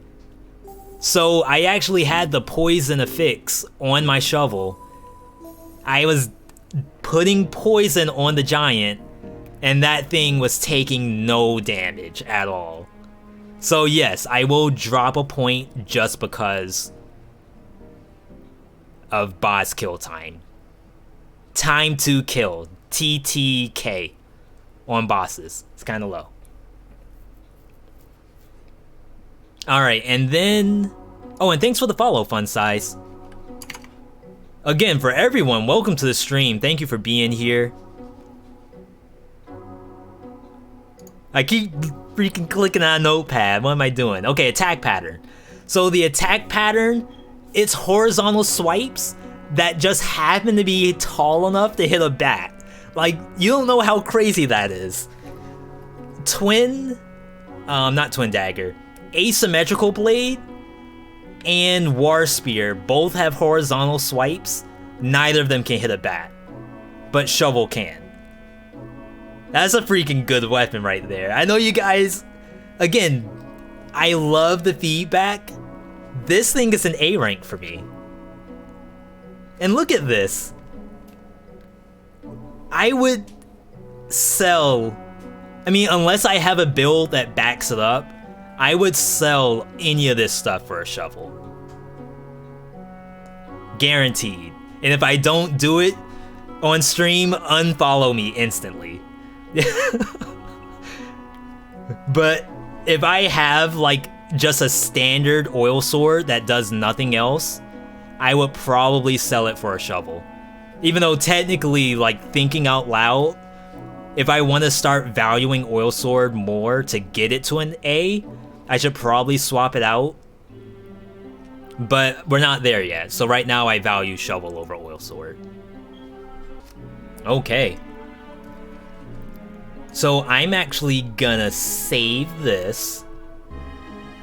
So I actually had the poison affix on my shovel. I was putting poison on the giant, and that thing was taking no damage at all. So yes, I will drop a point just because of boss kill time. Time to kill, TTK, on bosses. It's kind of low. Alright, and then... Oh, and thanks for the follow, Fun Size. Again, for everyone, welcome to the stream. Thank you for being here. I keep freaking clicking on a notepad. What am I doing? Okay, attack pattern. So the attack pattern, it's horizontal swipes that just happen to be tall enough to hit a bat. Like, you don't know how crazy that is. Not twin dagger. Asymmetrical blade and war spear both have horizontal swipes. Neither of them can hit a bat, but shovel can. That's a freaking good weapon right there. I know you guys, again, I love the feedback. This thing is an A rank for me. And look at this. I would sell, I mean, unless I have a build that backs it up, I would sell any of this stuff for a shovel. Guaranteed. And if I don't do it on stream, unfollow me instantly. But if I have like just a standard oil sword that does nothing else, I would probably sell it for a shovel. Even though technically, like, thinking out loud, if I want to start valuing oil sword more to get it to an A, I should probably swap it out. But we're not there yet, so right now I value shovel over oil sword. Okay. So I'm actually gonna save this.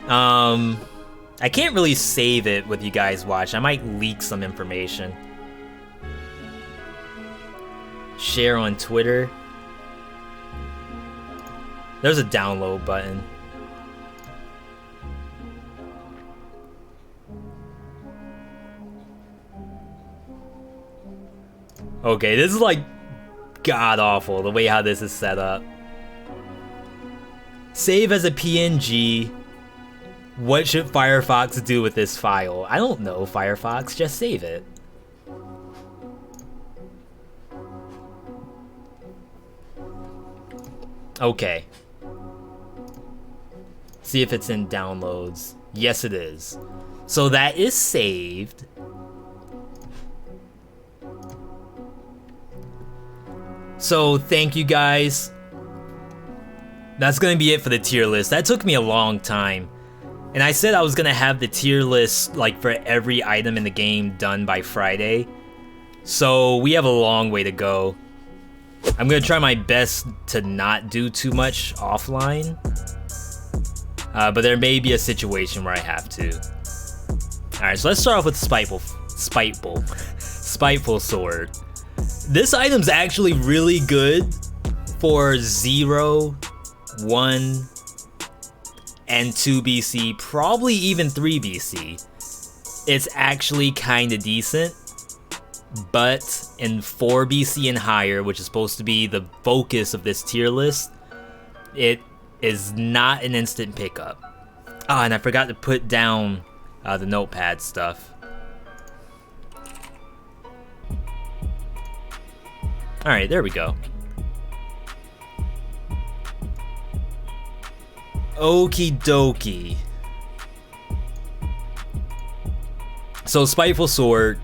I can't really save it with you guys watch. I might leak some information. Share on Twitter. There's a download button. Okay, this is like god awful the way how this is set up. Save as a PNG. What should Firefox do with this file? I don't know, Firefox, just save it. Okay. See if it's in downloads. Yes, it is. So that is saved. So thank you guys. That's gonna be it for the tier list. That took me a long time. And I said I was gonna have the tier list like for every item in the game done by Friday. So we have a long way to go. I'm gonna try my best to not do too much offline. But there may be a situation where I have to. Alright, so let's start off with Spiteful Sword. This item's actually really good for 0, 1, and 2 BC, probably even 3 BC. It's actually kinda decent, but in 4 BC and higher, which is supposed to be the focus of this tier list, it is not an instant pickup. Ah, and I forgot to put down the notepad stuff. Alright, there we go. Okie dokie. So Spiteful Sword,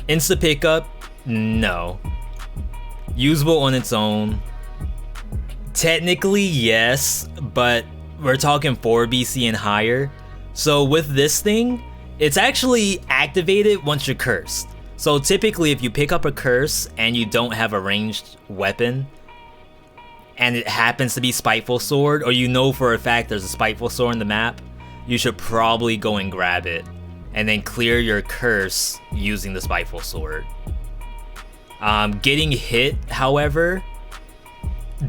insta pickup, no. Usable on its own. Technically, yes, but we're talking 4 BC and higher. So with this thing, it's actually activated once you're cursed. So typically if you pick up a curse and you don't have a ranged weapon, and it happens to be Spiteful Sword, or you know for a fact there's a Spiteful Sword in the map, you should probably go and grab it, and then clear your curse using the Spiteful Sword. Getting hit, however,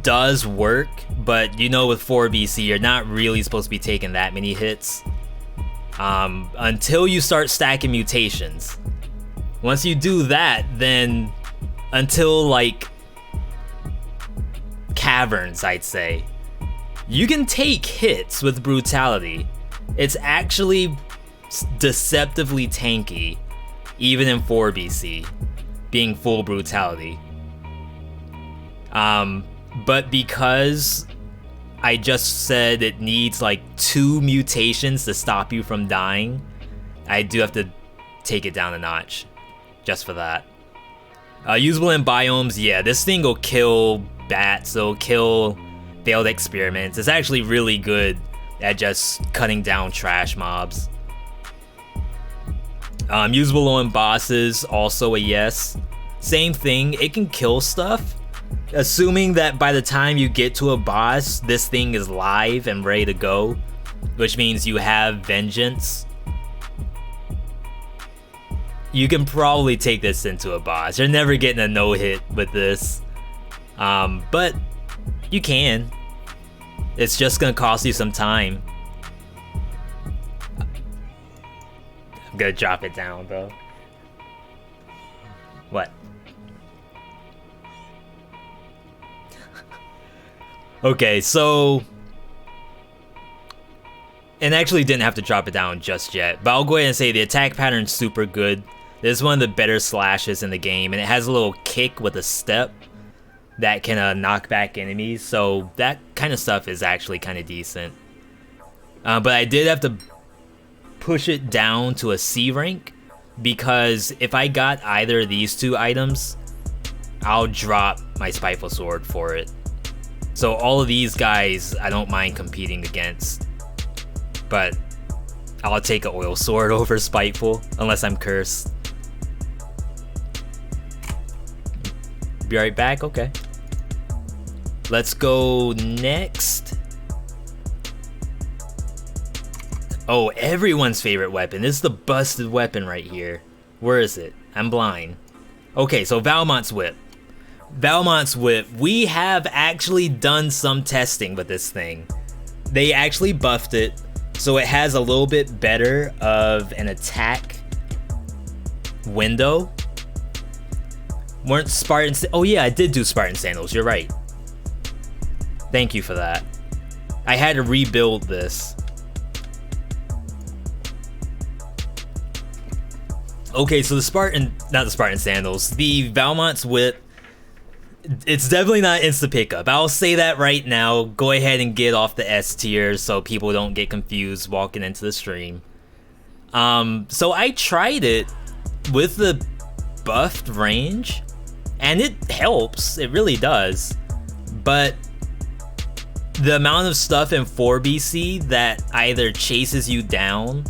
does work, but you know with 4 BC, you're not really supposed to be taking that many hits. Until you start stacking mutations. Once you do that, then until like caverns, I'd say, you can take hits with brutality. It's actually deceptively tanky, even in 4 BC, being full brutality. But because I just said it needs like 2 mutations to stop you from dying, I do have to take it down a notch, just for that. Usable in biomes, yeah, this thing will kill bats, it'll kill failed experiments. It's actually really good at just cutting down trash mobs. Usable on bosses, also a yes. Same thing, it can kill stuff, assuming that by the time you get to a boss, this thing is live and ready to go, which means you have vengeance. You can probably take this into a boss. You're never getting a no-hit with this. But you can. It's just gonna cost you some time. I'm gonna drop it down, bro. What? Okay, so... And actually didn't have to drop it down just yet, but I'll go ahead and say the attack pattern's super good. This is one of the better slashes in the game, and it has a little kick with a step that can knock back enemies, so that kind of stuff is actually kind of decent. But I did have to push it down to a C rank, because if I got either of these 2 items, I'll drop my Spiteful Sword for it. So all of these guys I don't mind competing against, but I'll take an Oil Sword over Spiteful, unless I'm cursed. Be right back, okay. Let's go next. Oh, everyone's favorite weapon. This is the busted weapon right here. Where is it? I'm blind. Okay, so Valmont's whip. Valmont's whip. We have actually done some testing with this thing. They actually buffed it, so it has a little bit better of an attack window. Weren't Spartan... Oh yeah, I did do Spartan sandals. You're right. Thank you for that. I had to rebuild this. Okay, so not the Spartan sandals, the Valmont's whip, it's definitely not instant pickup. I'll say that right now. Go ahead and get off the S tier so people don't get confused walking into the stream. So I tried it with the buffed range, and it helps. It really does. But the amount of stuff in 4BC that either chases you down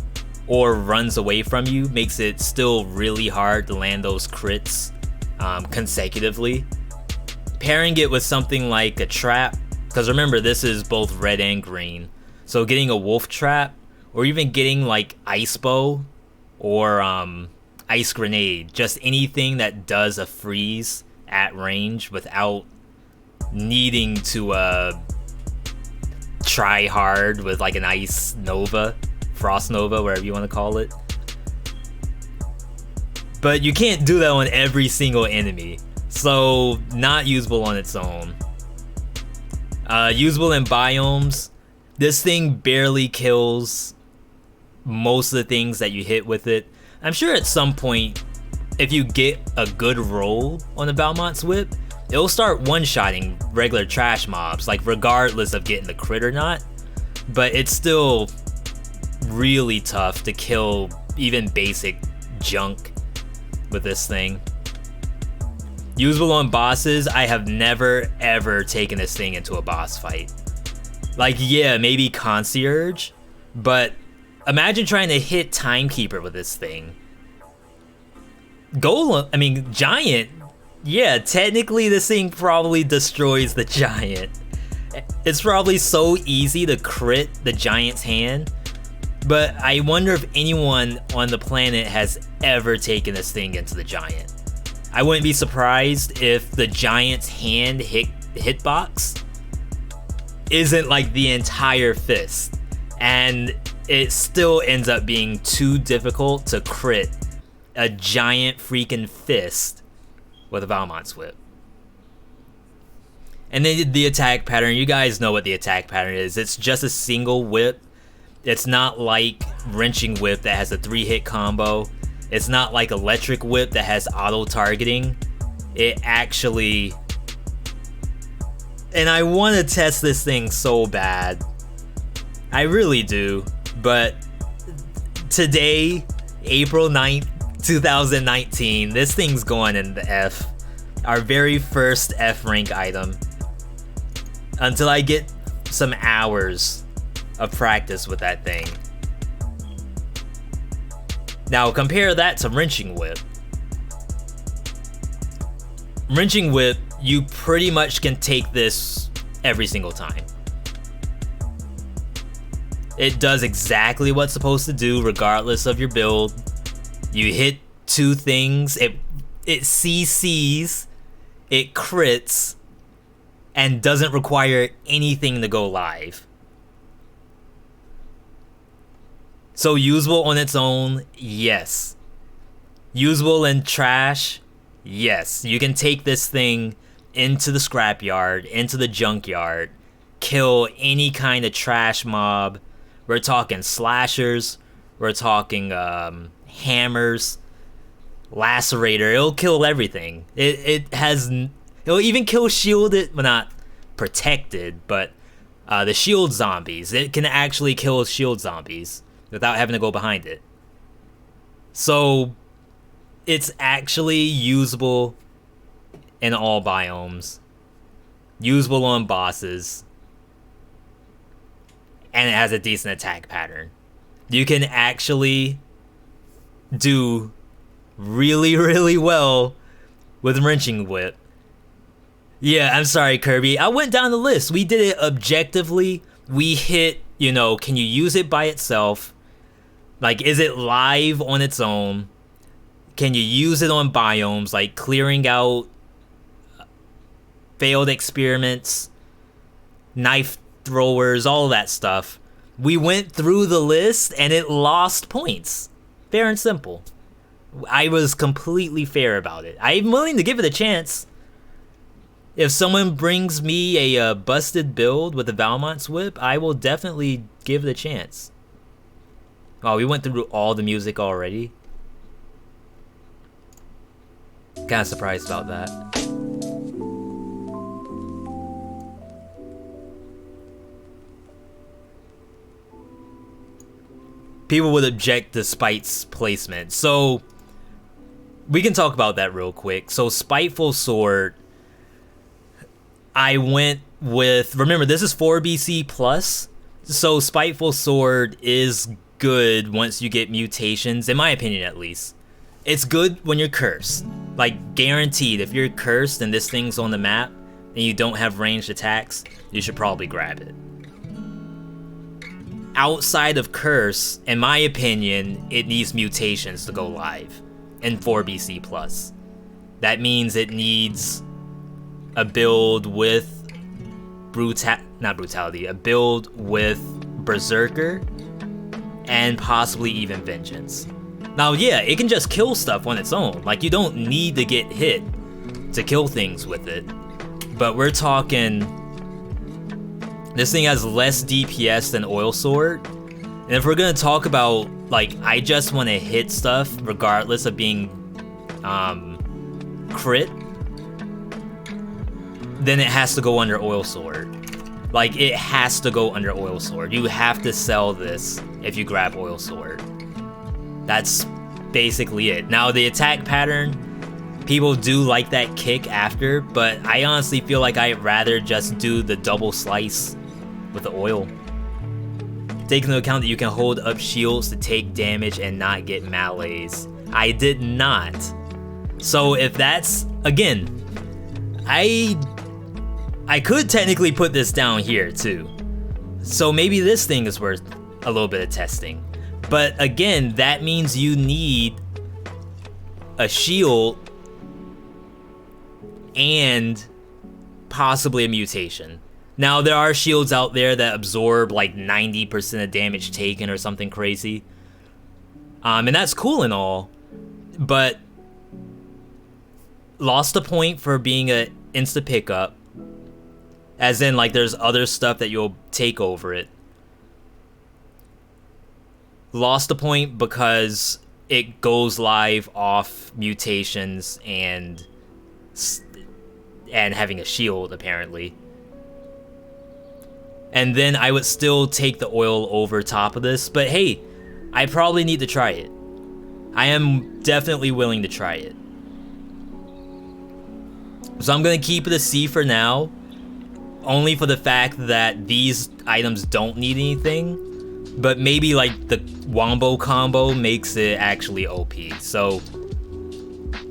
or runs away from you makes it still really hard to land those crits consecutively. Pairing it with something like a trap, because remember this is both red and green, so getting a wolf trap or even getting like ice bow or ice grenade, just anything that does a freeze at range without needing to try hard with like an ice nova, frost nova, whatever you want to call it. But you can't do that on every single enemy, so not usable on its own. Usable in biomes. This thing barely kills most of the things that you hit with it. I'm sure at some point, if you get a good roll on the Valmont's whip, it'll start one-shotting regular trash mobs, like regardless of getting the crit or not. But it's still really tough to kill even basic junk with this thing. Usable on bosses. I have never ever taken this thing into a boss fight. Like, yeah, maybe concierge, but imagine trying to hit timekeeper with this thing. Giant. Yeah, technically this thing probably destroys the giant. It's probably so easy to crit the giant's hand, but I wonder if anyone on the planet has ever taken this thing into the giant. I wouldn't be surprised if the giant's hand hitbox isn't like the entire fist, and it still ends up being too difficult to crit a giant freaking fist with a Valmont's whip. And then the attack pattern, you guys know what the attack pattern is. It's just a single whip. It's not like wrenching whip that has a 3-hit combo. It's not like electric whip that has auto targeting. It actually... And I want to test this thing so bad. I really do. But today, April 9th, 2019, this thing's going in the F. Our very first F rank item. Until I get some hours of practice with that thing. Now compare that to wrenching whip. Wrenching whip, you pretty much can take this every single time. It does exactly what's supposed to do regardless of your build. You hit two things, it CCs, it crits, and doesn't require anything to go live. So usable on its own, yes. Usable in trash, yes. You can take this thing into the scrapyard, into the junkyard, kill any kind of trash mob. We're talking slashers, we're talking hammers, lacerator. It'll kill everything. It'll even kill shielded, well, not protected, but the shield zombies. It can actually kill shield zombies without having to go behind it. So it's actually usable in all biomes, usable on bosses, and it has a decent attack pattern. You can actually do really, really well with wrenching whip. Yeah, I'm sorry, Kirby. I went down the list. We did it objectively. We hit, you know, can you use it by itself? Like, is it live on its own? Can you use it on biomes, like clearing out failed experiments, knife throwers, all that stuff? We went through the list and it lost points. Fair and simple. I was completely fair about it. I'm willing to give it a chance. If someone brings me a busted build with a Valmont's whip, I will definitely give it a chance. Oh, we went through all the music already. Kind of surprised about that. People would object to Spite's placement. So, we can talk about that real quick. So, Spiteful Sword, I went with... Remember, this is 4 BC plus. So, Spiteful Sword is good once you get mutations, in my opinion at least. It's good when you're cursed. Like, guaranteed, if you're cursed and this thing's on the map and you don't have ranged attacks, you should probably grab it. Outside of curse, in my opinion, it needs mutations to go live in 4 BC plus. That means it needs a build with a build with Berserker and possibly even Vengeance. Now, yeah, it can just kill stuff on its own. Like, you don't need to get hit to kill things with it. But we're talking... This thing has less DPS than Oil Sword. And if we're gonna talk about, like, I just want to hit stuff regardless of being crit, then it has to go under Oil Sword. Like, it has to go under Oil Sword. You have to sell this if you grab Oil Sword. That's basically it. Now, the attack pattern, people do like that kick after, but I honestly feel like I'd rather just do the double slice with the oil. Take into account that you can hold up shields to take damage and not get melees. I did not. So if that's, again, I could technically put this down here too. So maybe this thing is worth a little bit of testing. But again, that means you need a shield and possibly a mutation. Now, there are shields out there that absorb like 90% of damage taken or something crazy. And that's cool and all, but lost a point for being a insta pickup. As in, like, there's other stuff that you'll take over it. Lost a point because it goes live off mutations and having a shield, apparently. And then I would still take the oil over top of this, but hey, I probably need to try it. I am definitely willing to try it. So I'm gonna keep it a C for now, only for the fact that these items don't need anything, but maybe like the wombo combo makes it actually OP. So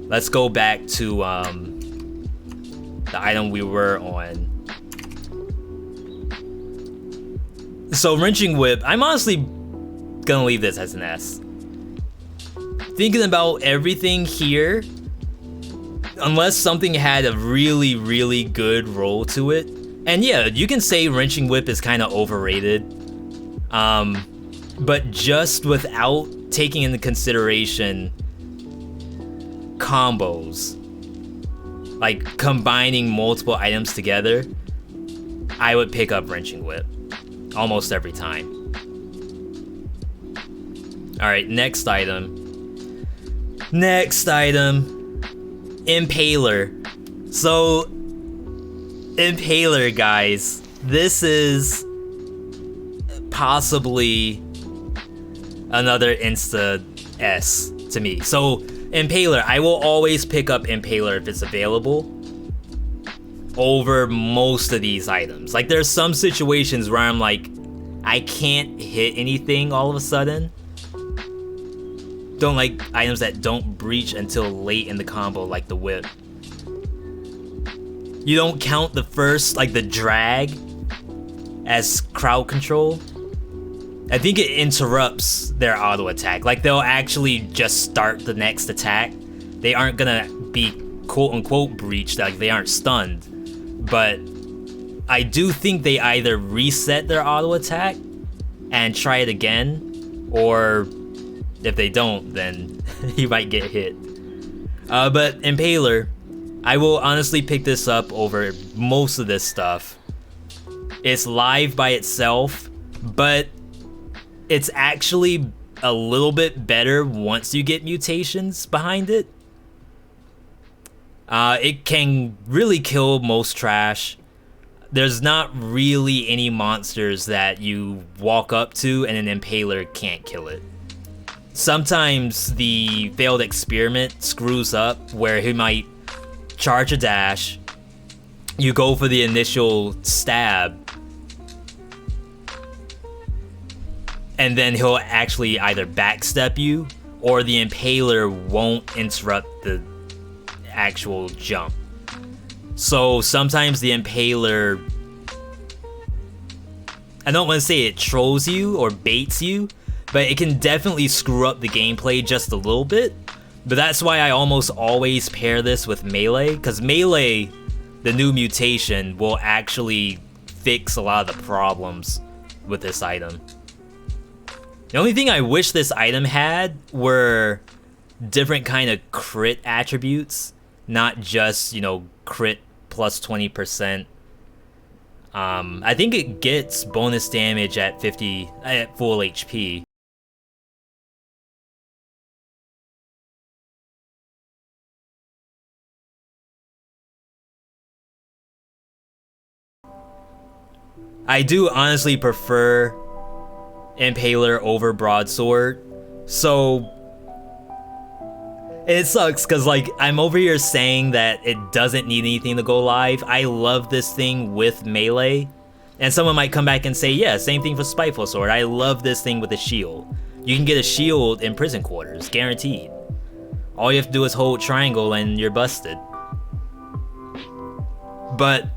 let's go back to the item we were on. So Wrenching Whip, I'm honestly gonna leave this as an S. Thinking about everything here, unless something had a really, really good roll to it, and yeah, you can say Wrenching Whip is kind of overrated, but just without taking into consideration combos, like combining multiple items together, I would pick up Wrenching Whip almost every time. Alright, next item. Impaler. So, Impaler, guys. This is possibly another Insta S to me. So, Impaler, I will always pick up Impaler if it's available over most of these items. Like, there's some situations where I'm like, I can't hit anything all of a sudden. Don't like items that don't breach until late in the combo, like the whip. you don't count the first, like the drag, as crowd control. I think it interrupts their auto attack. Like they'll actually just start the next attack. They aren't gonna be quote unquote breached, like they aren't stunned. But I do think they either reset their auto attack and try it again, or if they don't, then you might get hit. But Impaler, I will honestly pick this up over most of this stuff. It's live by itself, but it's actually a little bit better once you get mutations behind it. It can really kill most trash. There's not really any monsters that you walk up to and an Impaler can't kill it. Sometimes the failed experiment screws up where he might charge a dash, you go for the initial stab, and then he'll actually either backstep you or the Impaler won't interrupt the actual jump. So sometimes the Impaler, I don't want to say it trolls you or baits you, but it can definitely screw up the gameplay just a little bit. But that's why I almost always pair this with melee, because melee, the new mutation, will actually fix a lot of the problems with this item. The only thing I wish this item had were different kind of crit attributes, not just, you know, crit plus 20%. I think it gets bonus damage at full HP. I do honestly prefer Impaler over Broadsword, so it sucks because like I'm over here saying that it doesn't need anything to go live. I love this thing with melee, and someone might come back and say, yeah, same thing for Spiteful Sword. I love this thing with a shield. You can get a shield in prison quarters, guaranteed. All you have to do is hold triangle and you're busted. But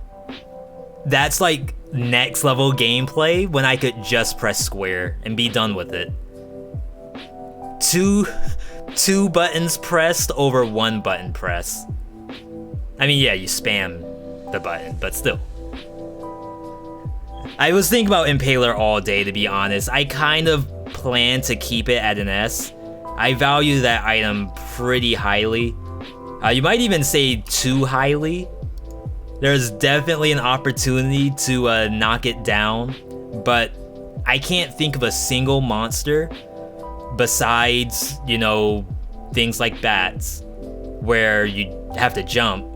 that's like next level gameplay when I could just press square and be done with it. Two buttons pressed over one button press. I mean, yeah, you spam the button, but still. I was thinking about Impaler all day, to be honest. I kind of plan to keep it at an S. I value that item pretty highly. You might even say too highly. There's definitely an opportunity to knock it down, but I can't think of a single monster besides, you know, things like bats, where you have to jump.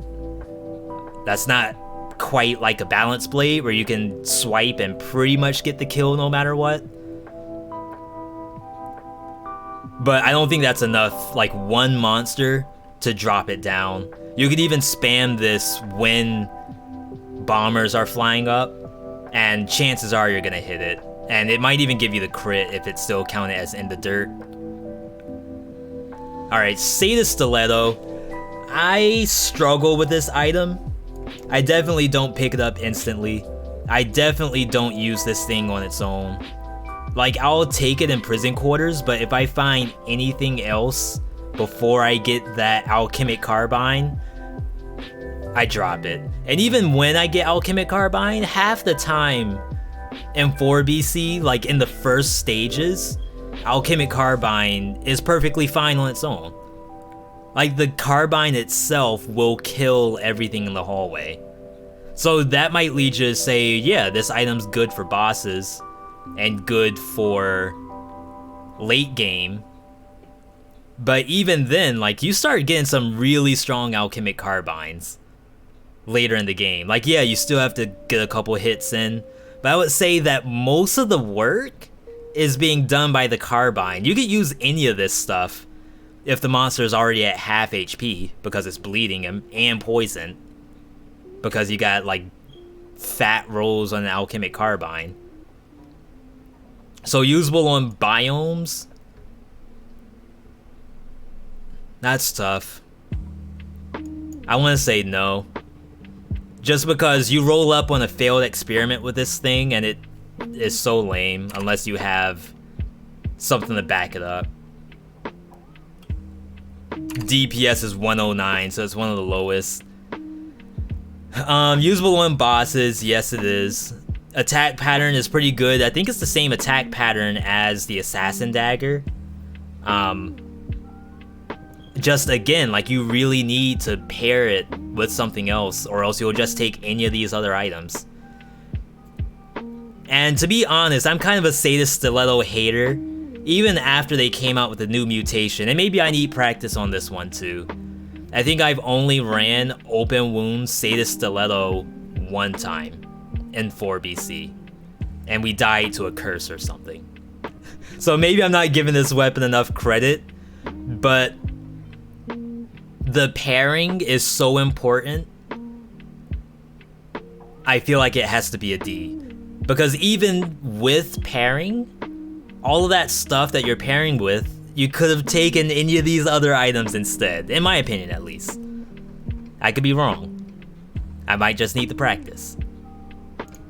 That's not quite like a balance blade where you can swipe and pretty much get the kill no matter what. But I don't think that's enough, like one monster, to drop it down. You could even spam this when bombers are flying up, and chances are you're gonna hit it. And it might even give you the crit if it's still counted as in the dirt. Alright, say the stiletto. I struggle with this item. I definitely don't pick it up instantly. I definitely don't use this thing on its own. Like, I'll take it in prison quarters, but if I find anything else before I get that alchemic carbine, I drop it. And even when I get alchemic carbine, half the time in 4BC, like in the first stages, alchemic carbine is perfectly fine on its own. Like, the carbine itself will kill everything in the hallway. So that might lead you to say, yeah, this item's good for bosses and good for late game. But even then, like, you start getting some really strong alchemic carbines later in the game. Like, yeah, you still have to get a couple hits in, but I would say that most of the work is being done by the carbine. You could use any of this stuff if the monster is already at half HP because it's bleeding him, and poison because you got like fat rolls on an alchemic carbine. So usable on biomes? That's tough. I want to say no. Just because you roll up on a failed experiment with this thing and it is so lame unless you have something to back it up. DPS is 109, so it's one of the lowest. Usable on bosses, yes it is. Attack pattern is pretty good. I think it's the same attack pattern as the assassin dagger. Just again, like, you really need to pair it with something else, or else you'll just take any of these other items. And to be honest, I'm kind of a sadist stiletto hater, even after they came out with the new mutation, and maybe I need practice on this one too. I think I've only ran open wound sadist stiletto one time in 4 BC, and we died to a curse or something. So maybe I'm not giving this weapon enough credit, but the pairing is so important. I feel like it has to be a D. Because even with pairing, all of that stuff that you're pairing with, you could have taken any of these other items instead, in my opinion at least. I could be wrong. I might just need to practice.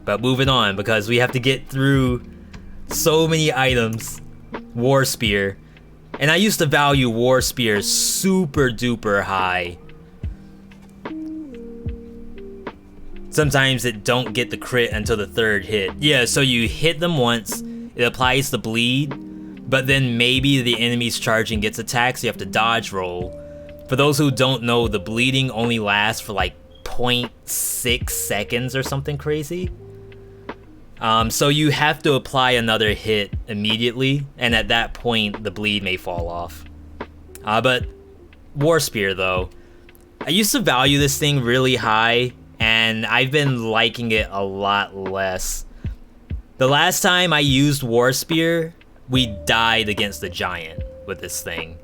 But moving on, because we have to get through so many items. War Spear. And I used to value War Spears super duper high. Sometimes it don't get the crit until the 3rd hit. Yeah, so you hit them once, it applies the bleed, but then maybe the enemy's charging gets attacked, so you have to dodge roll. For those who don't know, the bleeding only lasts for like 0.6 seconds or something crazy. So you have to apply another hit immediately, and at that point, the bleed may fall off. But War Spear though, I used to value this thing really high, and I've been liking it a lot less. The last time I used War Spear, we died against the giant with this thing.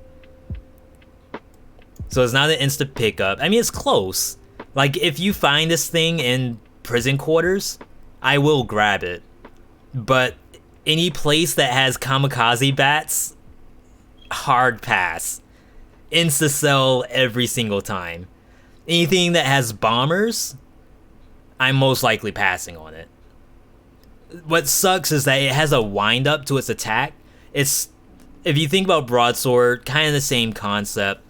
So it's not an instant pickup. I mean, it's close. Like, if you find this thing in prison quarters, I will grab it. But any place that has kamikaze bats, hard pass. Insta-sell every single time. Anything that has bombers, I'm most likely passing on it. What sucks is that it has a wind-up to its attack. It's, if you think about Broadsword, kind of the same concept,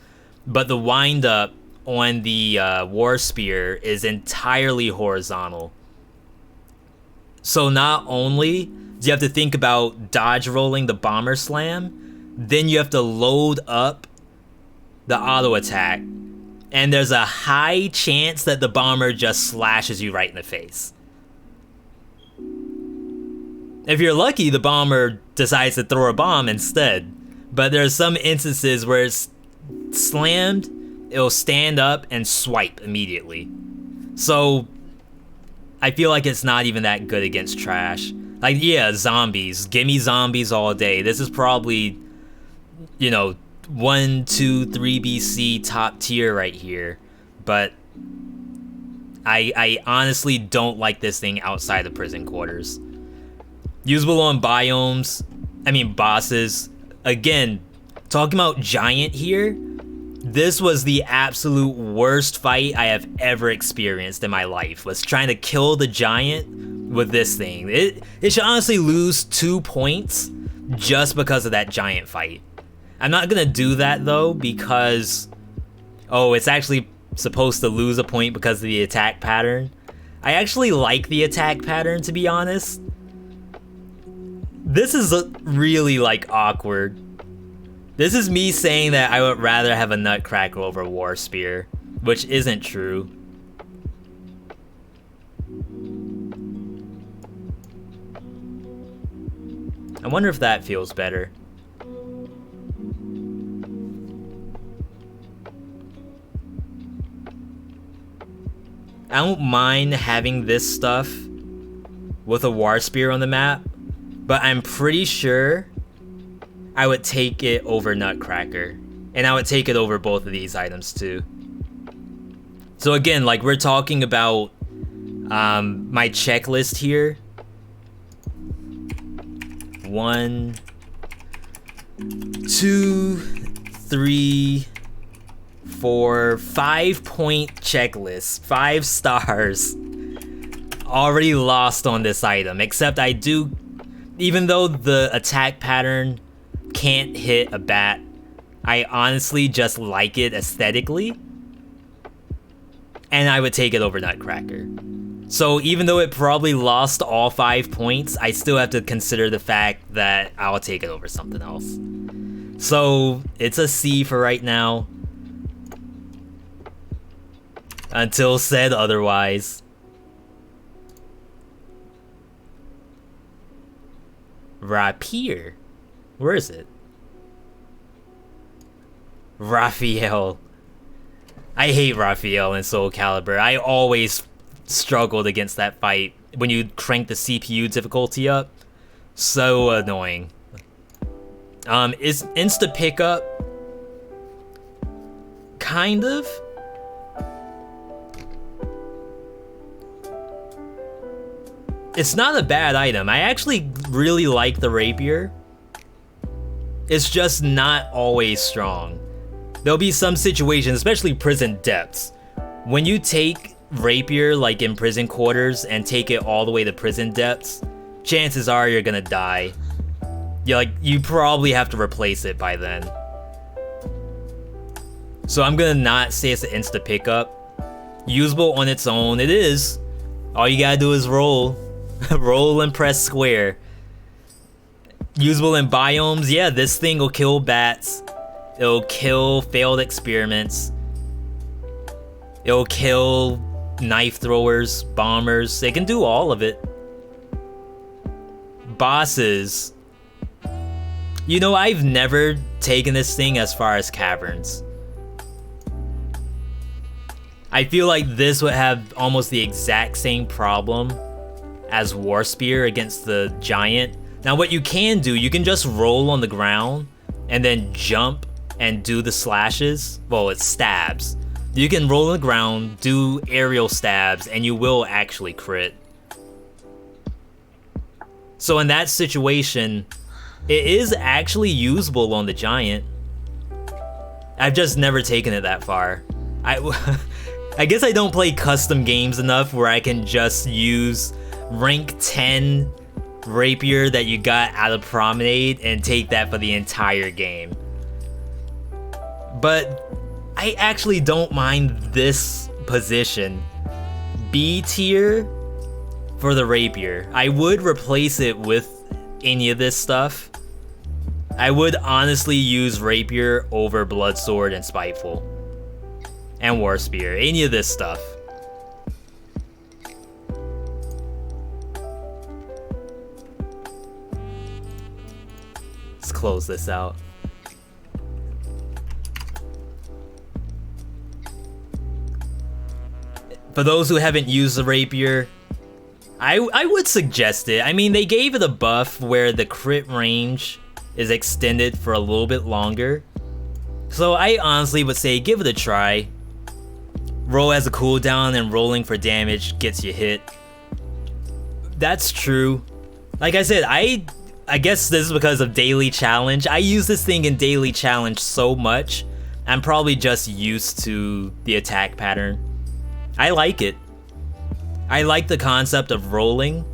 but the wind-up on the War Spear is entirely horizontal. So not only do you have to think about dodge rolling the bomber slam, then you have to load up the auto attack, and there's a high chance that the bomber just slashes you right in the face. If you're lucky, the bomber decides to throw a bomb instead, but there's some instances where it's slammed, it'll stand up and swipe immediately. So I feel like it's not even that good against trash. Like, yeah, zombies. Gimme zombies all day. This is probably, you know, 1, 2, 3 BC top tier right here. But I honestly don't like this thing outside the prison quarters. Usable on biomes. I mean, bosses. Again, talking about giant here. This was the absolute worst fight I have ever experienced in my life, was trying to kill the giant with this thing. It should honestly lose 2 points just because of that giant fight. I'm not gonna do that though, because, oh, it's actually supposed to lose a point because of the attack pattern. I actually like the attack pattern, to be honest. This is really, like, awkward. This is me saying that I would rather have a nutcracker over War Spear, which isn't true. I wonder if that feels better. I don't mind having this stuff with a War Spear on the map, but I'm pretty sure I would take it over Nutcracker, and I would take it over both of these items too. So again, like, we're talking about my checklist here. 1, 2, 3, for 5-point checklist, 5 stars. Already lost on this item, except I do, even though the attack pattern can't hit a bat, I honestly just like it aesthetically, and I would take it over Nutcracker. So even though it probably lost all 5 points, I still have to consider the fact that I'll take it over something else. So it's a C for right now, until said otherwise. Rapier? Where is it? Raphael. I hate Raphael in Soul Calibur. I always struggled against that fight when you crank the CPU difficulty up. So annoying. Is insta pickup kind of? It's not a bad item. I actually really like the rapier. It's just not always strong. There'll be some situations, especially prison depths, when you take rapier like in prison quarters and take it all the way to prison depths, chances are you're gonna die. You probably have to replace it by then. So I'm gonna not say it's an insta pickup. Usable on its own, it is. All you gotta do is roll. Roll and press square. Usable in biomes, yeah, this thing will kill bats. It'll kill failed experiments. It'll kill knife throwers, bombers. It can do all of it. Bosses. You know, I've never taken this thing as far as caverns. I feel like this would have almost the exact same problem as War Spear against the giant. Now what you can do, you can just roll on the ground and then jump and do the slashes. Well, it's stabs. You can roll on the ground, do aerial stabs, and you will actually crit. So in that situation, it is actually usable on the giant. I've just never taken it that far. I guess I don't play custom games enough where I can just use rank 10 rapier that you got out of Promenade and take that for the entire game. But I actually don't mind this position. B tier for the rapier. I would replace it with any of this stuff. I would honestly use rapier over Bloodsword and Spiteful. And War Spear. Any of this stuff. Let's close this out. For those who haven't used the rapier, I would suggest it. I mean, they gave it a buff where the crit range is extended for a little bit longer. So I honestly would say give it a try. Roll as a cooldown and rolling for damage gets you hit. That's true. Like I said, I guess this is because of daily challenge. I use this thing in daily challenge so much. I'm probably just used to the attack pattern. I like it. I like the concept of rolling,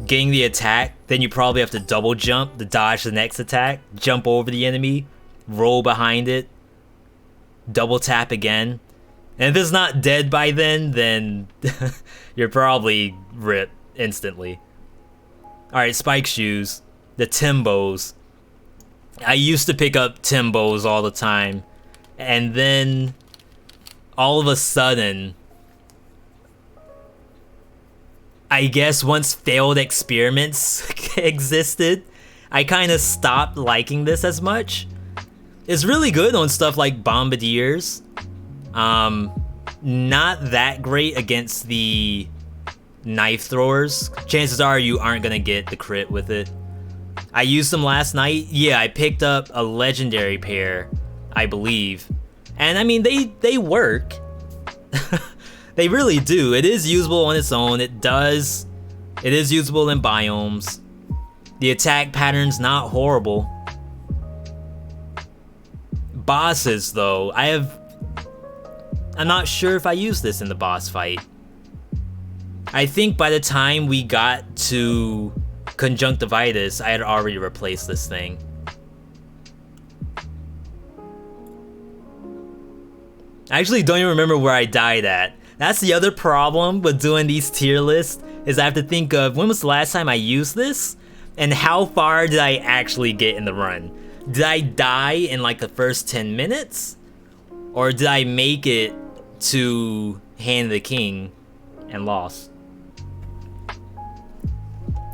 getting the attack, then you probably have to double jump to dodge the next attack, jump over the enemy, roll behind it, double tap again. And if it's not dead by then you're probably ripped instantly. Alright, spike shoes. The Timbos. I used to pick up Timbos all the time. And then all of a sudden, I guess once failed experiments existed, I kind of stopped liking this as much. It's really good on stuff like Bombardiers. Not that great against the knife throwers. Chances are you aren't gonna get the crit with it. I used them last night. Yeah, I picked up a legendary pair, I believe. And I mean, they work. They really do. It is usable on its own. It is usable in biomes. The attack pattern's not horrible. Bosses, though, I have I'm not sure if I used this in the boss fight. I think by the time we got to conjunctivitis, I had already replaced this thing. I actually don't even remember where I died at. That's the other problem with doing these tier lists, is I have to think of when was the last time I used this, and how far did I actually get in the run? Did I die in like the first 10 minutes? Or did I make it to Hand of the King and lost?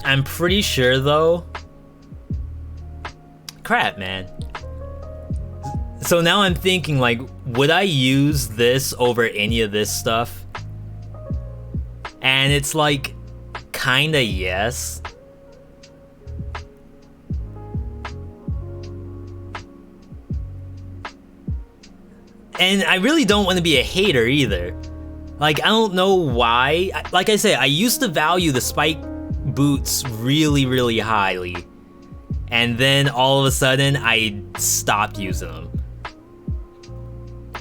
I'm pretty sure though. Crap, man. So now I'm thinking, like, would I use this over any of this stuff? And it's like, kinda yes. And I really don't want to be a hater either. Like, I don't know why. Like I said, I used to value the spike boots really, really highly. And then all of a sudden, I stopped using them.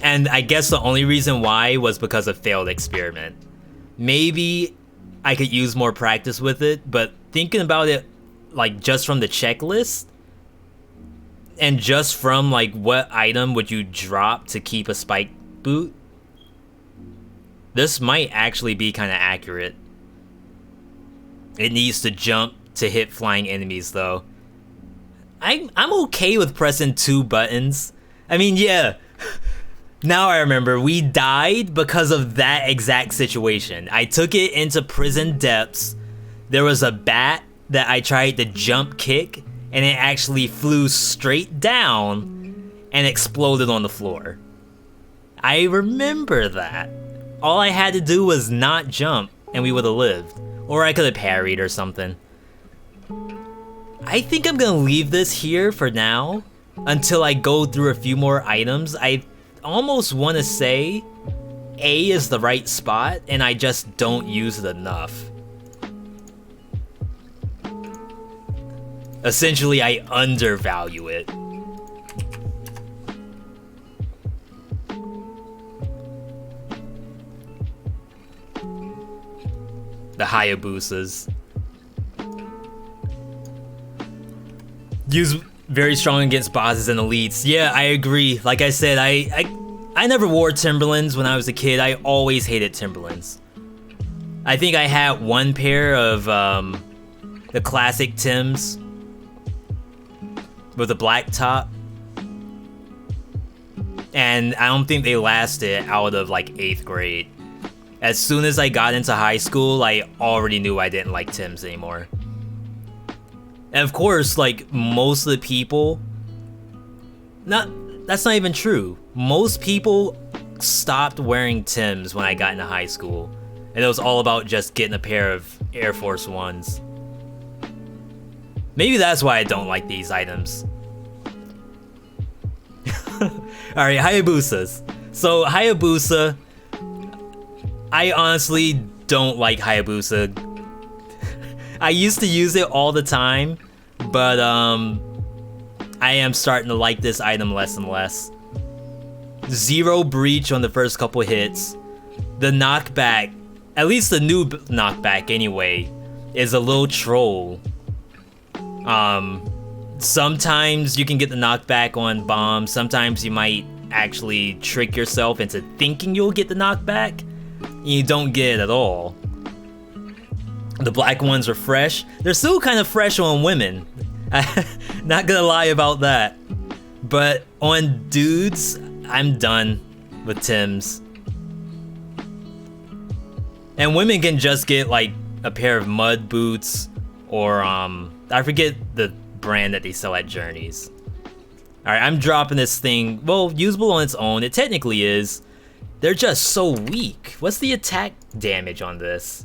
And I guess the only reason why was because of failed experiment. Maybe I could use more practice with it, but thinking about it, like, just from the checklist, and just from, like, what item would you drop to keep a spike boot, this might actually be kind of accurate. It needs to jump to hit flying enemies, though. I'm okay with pressing 2 buttons. I mean, yeah. Now I remember, we died because of that exact situation. I took it into prison depths. There was a bat that I tried to jump kick, and it actually flew straight down and exploded on the floor. I remember that. All I had to do was not jump, and we would have lived. Or I could have parried or something. I think I'm gonna leave this here for now, until I go through a few more items. I almost want to say A is the right spot, and I just don't use it enough. Essentially, I undervalue it. The Hayabusas. Use very strong against bosses and elites. Yeah, I agree. Like I said, I never wore Timberlands when I was a kid. I always hated Timberlands. I think I had one pair of the classic Tims with a black top, and I don't think they lasted out of like 8th grade. As soon as I got into high school, I already knew I didn't like Tims anymore. And of course, like, most of the people, that's not even true. Most people stopped wearing Tims when I got into high school. And it was all about just getting a pair of Air Force Ones. Maybe that's why I don't like these items. Alright, Hayabusas. So, Hayabusa, I honestly don't like Hayabusa. I used to use it all the time, but I am starting to like this item less and less. 0 breach on the first couple hits. The knockback, at least the new knockback anyway, is a little troll. Sometimes you can get the knockback on bombs, sometimes you might actually trick yourself into thinking you'll get the knockback, and you don't get it at all. The black ones are fresh. They're still kind of fresh on women. Not gonna lie about that. But on dudes, I'm done with Tims. And women can just get like a pair of mud boots or I forget the brand that they sell at Journeys. Alright, I'm dropping this thing. Well, usable on its own. It technically is. They're just so weak. What's the attack damage on this?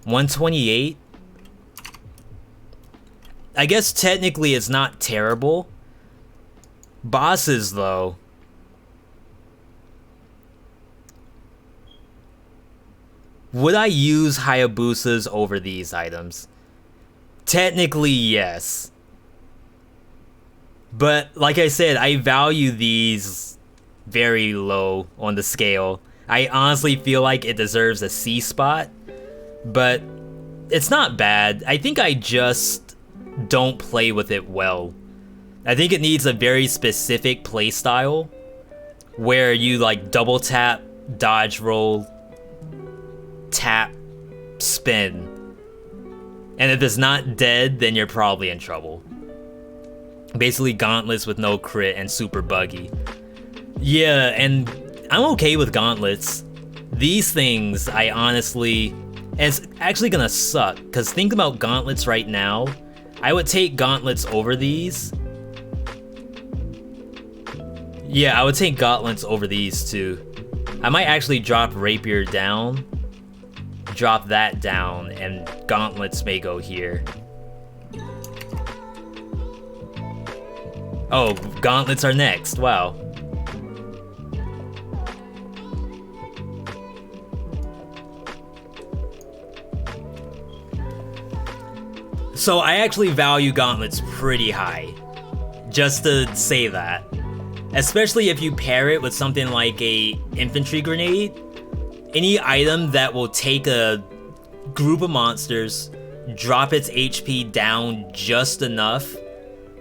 128? I guess technically it's not terrible. Bosses, though. Would I use Hayabusas over these items? Technically, yes. But, like I said, I value these very low on the scale. I honestly feel like it deserves a C spot, but it's not bad. I think I just don't play with it well. I think it needs a very specific play style where you like double tap, dodge roll, tap, spin. And if it's not dead, then you're probably in trouble. Basically gauntlets with no crit and super buggy. Yeah, and I'm okay with gauntlets. These things, I honestly... And it's actually gonna suck, because think about gauntlets right now. I would take gauntlets over these. Yeah, I would take gauntlets over these too. I might actually drop rapier down, drop that down, and gauntlets may go here. Oh, gauntlets are next, wow. So I actually value gauntlets pretty high, just to say that. Especially if you pair it with something like a infantry grenade. Any item that will take a group of monsters, drop its HP down just enough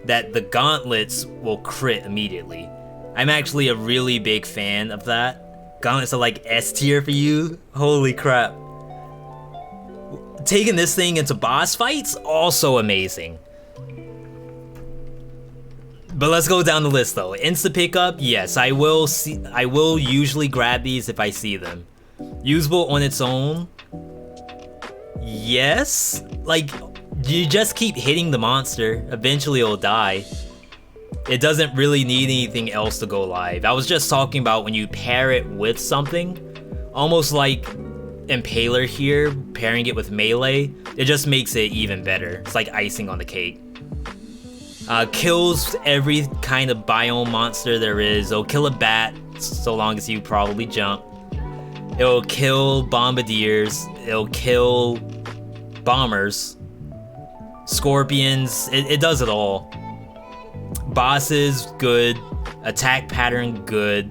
that the gauntlets will crit immediately. I'm actually a really big fan of that. Gauntlets are like S tier for you? Holy crap. Taking this thing into boss fights, also amazing. But let's go down the list though. Insta pickup, yes, I will usually grab these if I see them. Usable on its own, yes. Like, you just keep hitting the monster, eventually it'll die. It doesn't really need anything else to go live. I was just talking about when you pair it with something, almost like Impaler here, pairing it with melee, it just makes it even better. It's like icing on the cake. Kills every kind of biome monster there is. It'll kill a bat, so long as you probably jump. It'll kill bombardiers. It'll kill bombers. Scorpions. It does it all. Bosses, good. Attack pattern, good.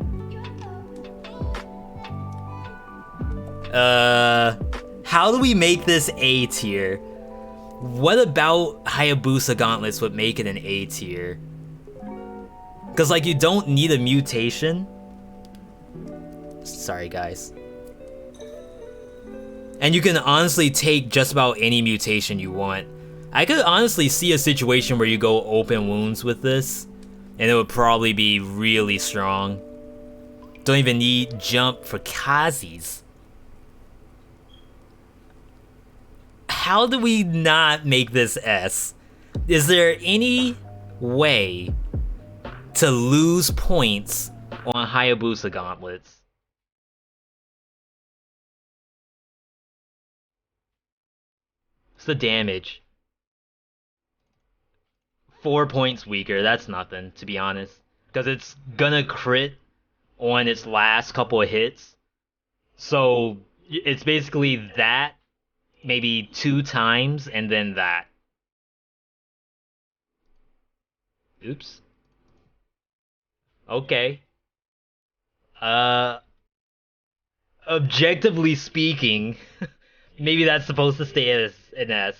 How do we make this A tier? What about Hayabusa gauntlets would make it an A tier? Cause like you don't need a mutation. Sorry guys. And you can honestly take just about any mutation you want. I could honestly see a situation where you go open wounds with this, and it would probably be really strong. Don't even need jump for Kazis. How do we not make this S? Is there any way to lose points on Hayabusa gauntlets? What's the damage? 4 points weaker, that's nothing, to be honest. Because it's gonna crit on its last couple of hits. So it's basically that, maybe 2 times, and then that. Oops. Okay. Objectively speaking, maybe that's supposed to stay as an S.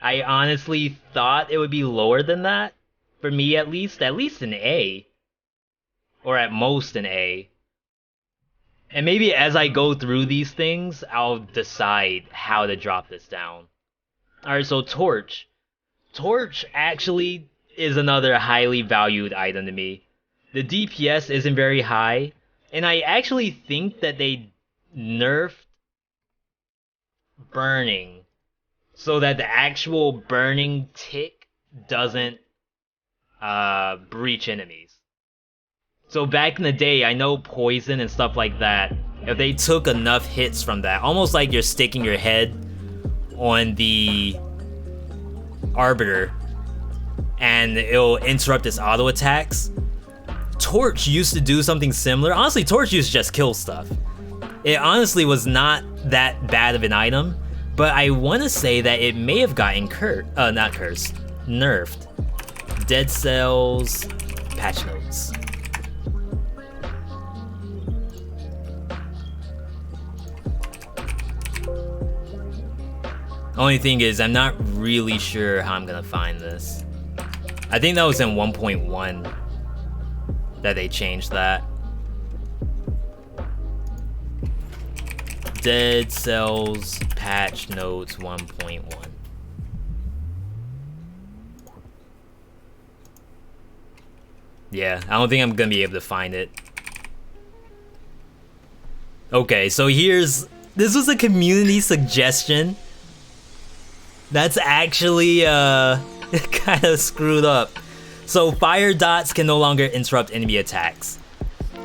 I honestly thought it would be lower than that. For me at least an A. Or at most an A. And maybe as I go through these things, I'll decide how to drop this down. Alright, so Torch. Torch actually is another highly valued item to me. The DPS isn't very high, and I actually think that they nerfed burning so that the actual burning tick doesn't breach enemies. So back in the day, I know poison and stuff like that, if they took enough hits from that, almost like you're sticking your head on the arbiter and it'll interrupt its auto attacks. Torch used to do something similar. Honestly, Torch used to just kill stuff. It honestly was not that bad of an item, but I want to say that it may have gotten nerfed. Dead cells, patch notes. Only thing is, I'm not really sure how I'm gonna find this. I think that was in 1.1 that they changed that. Dead Cells Patch Notes 1.1. Yeah, I don't think I'm gonna be able to find it. Okay, so this was a community suggestion. That's actually kind of screwed up. So fire dots can no longer interrupt enemy attacks.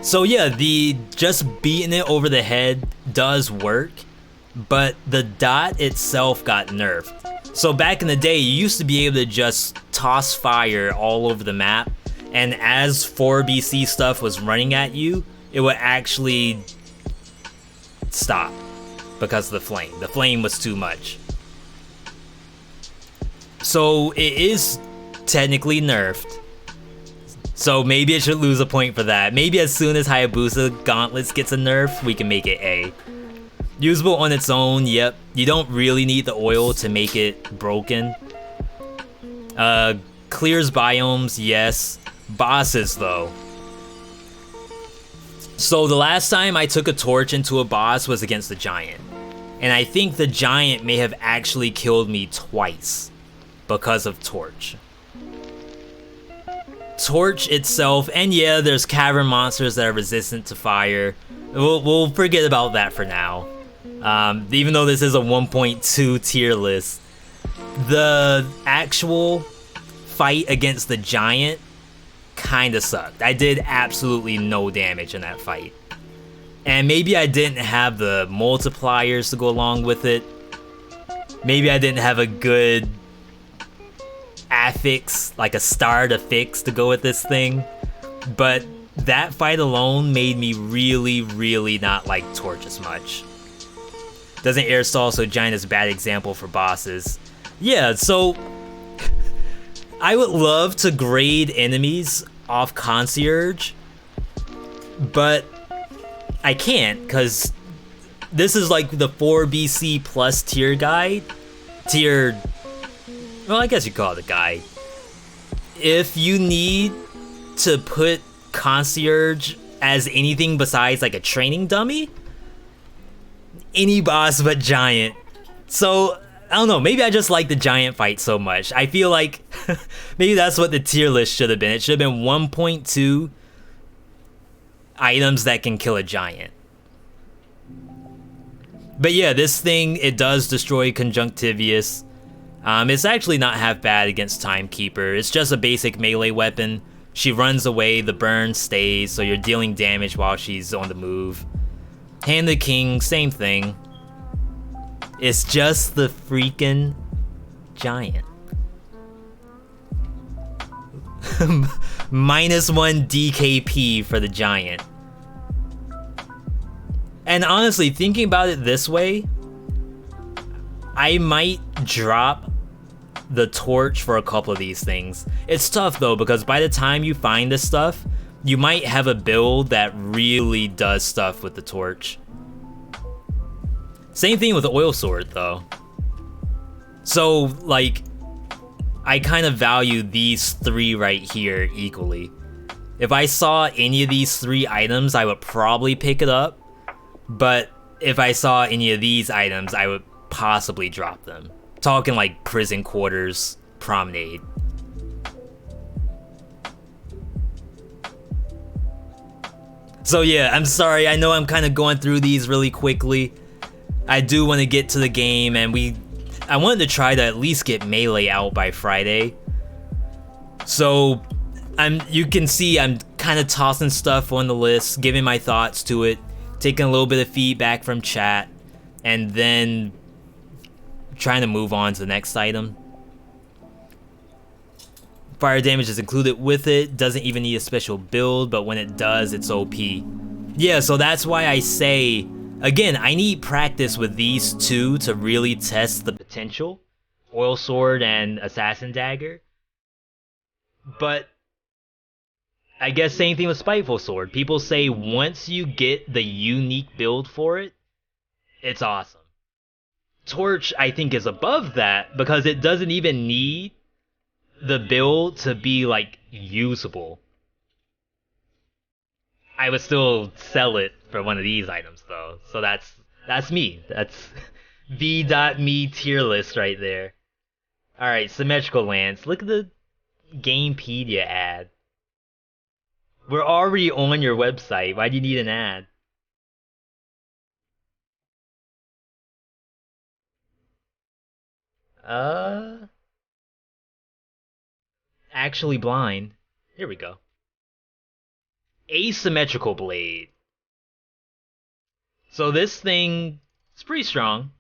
So yeah, the just beating it over the head does work, but the dot itself got nerfed. So back in the day, you used to be able to just toss fire all over the map, and as 4BC stuff was running at you, it would actually stop because of the flame. The flame was too much. So it is technically nerfed. So maybe it should lose a point for that. Maybe as soon as Hayabusa Gauntlets gets a nerf, we can make it A. Usable on its own, yep. You don't really need the oil to make it broken. Clears biomes, yes. Bosses though. So the last time I took a torch into a boss was against the giant. And I think the giant may have actually killed me twice because of torch. Torch itself, and yeah, there's cavern monsters that are resistant to fire. We'll forget about that for now. Even though this is a 1.2 tier list, the actual fight against the giant kinda sucked. I did absolutely no damage in that fight. And maybe I didn't have the multipliers to go along with it. Maybe I didn't have a good affix, like a star to fix to go with this thing. But that fight alone made me really not like Torch as much. Doesn't air stall, so giant is a bad example for bosses. Yeah, so I would love to grade enemies off Concierge, but I can't, because this is like the 4BC plus tier guide. Well, I guess you call it a guide. If you need to put Concierge as anything besides like a training dummy, any boss but giant. So I don't know, maybe I just like the giant fight so much. I feel like maybe that's what the tier list should have been. It should have been 1.2 items that can kill a giant. But yeah, this thing, it does destroy Conjunctivius. It's actually not half bad against Timekeeper. It's just a basic melee weapon. She runs away, the burn stays, so you're dealing damage while she's on the move. Hand the King, same thing. It's just the freaking giant. -1 DKP for the giant. And honestly, thinking about it this way, I might drop the torch for a couple of these things. It's tough though, because by the time you find this stuff, you might have a build that really does stuff with the torch. Same thing with the oil sword though. So like, I kind of value these three right here equally. If I saw any of these three items, I would probably pick it up. But if I saw any of these items, I would possibly drop them. Talking like prison quarters, promenade. So yeah, I'm sorry, I know I'm kind of going through these really quickly. I do want to get to the game, and I wanted to try to at least get Melee out by Friday. So you can see I'm kind of tossing stuff on the list, giving my thoughts to it, taking a little bit of feedback from chat, and then trying to move on to the next item. Fire damage is included with it, doesn't even need a special build, but when it does, it's OP. Yeah, so that's why I say, again, I need practice with these two to really test the potential. Oil Sword and Assassin Dagger. But I guess same thing with Spiteful Sword. People say once you get the unique build for it, it's awesome. Torch, I think, is above that because it doesn't even need the build to be, like, usable. I would still sell it for one of these items, though. So that's me. That's V.me tier list right there. Alright, Symmetrical Lance. Look at the Gamepedia ad. We're already on your website. Why do you need an ad? Actually blind. Here we go. Asymmetrical blade. So this thing is pretty strong.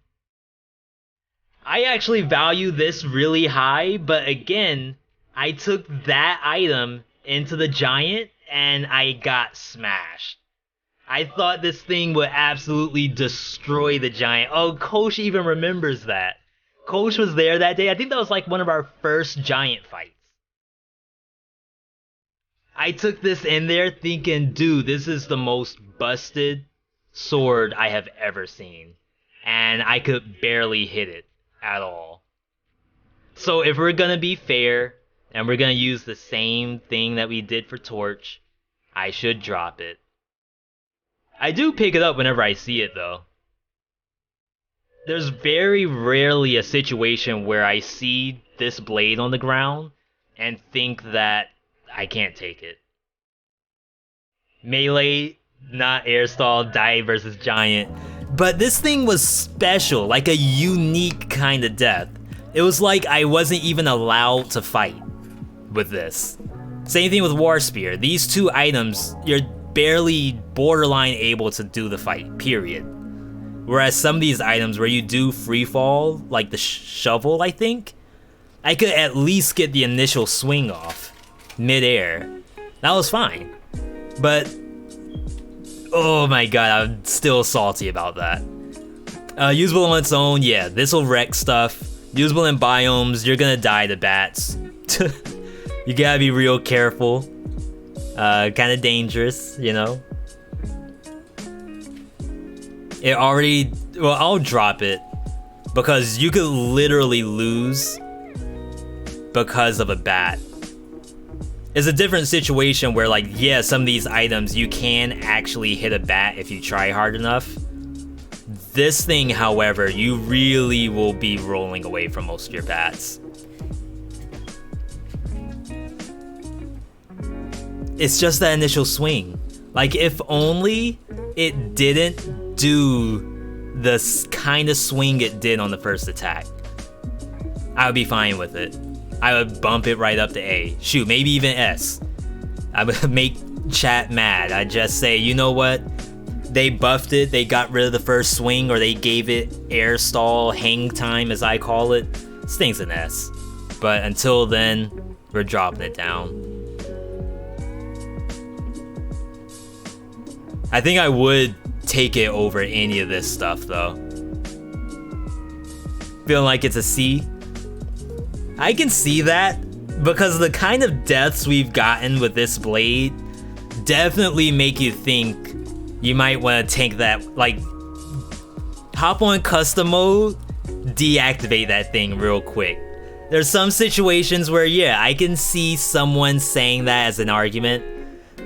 I actually value this really high, but again, I took that item into the giant and I got smashed. I thought this thing would absolutely destroy the giant. Oh, Kosh even remembers that. Kosh was there that day. I think that was like one of our first giant fights. I took this in there thinking, dude, this is the most busted sword I have ever seen. And I could barely hit it at all. So if we're gonna be fair, and we're gonna use the same thing that we did for Torch, I should drop it. I do pick it up whenever I see it, though. There's very rarely a situation where I see this blade on the ground and think that I can't take it. Melee, not air stall, die versus giant. But this thing was special, like a unique kind of death. It was like I wasn't even allowed to fight with this. Same thing with War Spear. These two items, you're barely borderline able to do the fight, period. Whereas some of these items where you do free fall, like the shovel, I think, I could at least get the initial swing off mid-air. That was fine. But, oh my god, I'm still salty about that. Usable on its own, yeah, this'll wreck stuff. Usable in biomes, you're gonna die to bats. You gotta be real careful. Kinda dangerous, you know? It already, well, I'll drop it because you could literally lose because of a bat. It's a different situation where, like, yeah, some of these items you can actually hit a bat if you try hard enough. This thing, however, you really will be rolling away from most of your bats. It's just that initial swing. Like, if only it didn't do the kind of swing it did on the first attack, I would be fine with it. I would bump it right up to A. Shoot, maybe even S. I would make chat mad. I'd just say, you know what? They buffed it, they got rid of the first swing, or they gave it air stall, hang time as I call it. This thing's an S. But until then, we're dropping it down. I think I would take it over any of this stuff, though. Feeling like it's a C. I can see that because the kind of deaths we've gotten with this blade definitely make you think you might want to tank that, like, hop on custom mode, deactivate that thing real quick. There's some situations where, yeah, I can see someone saying that as an argument.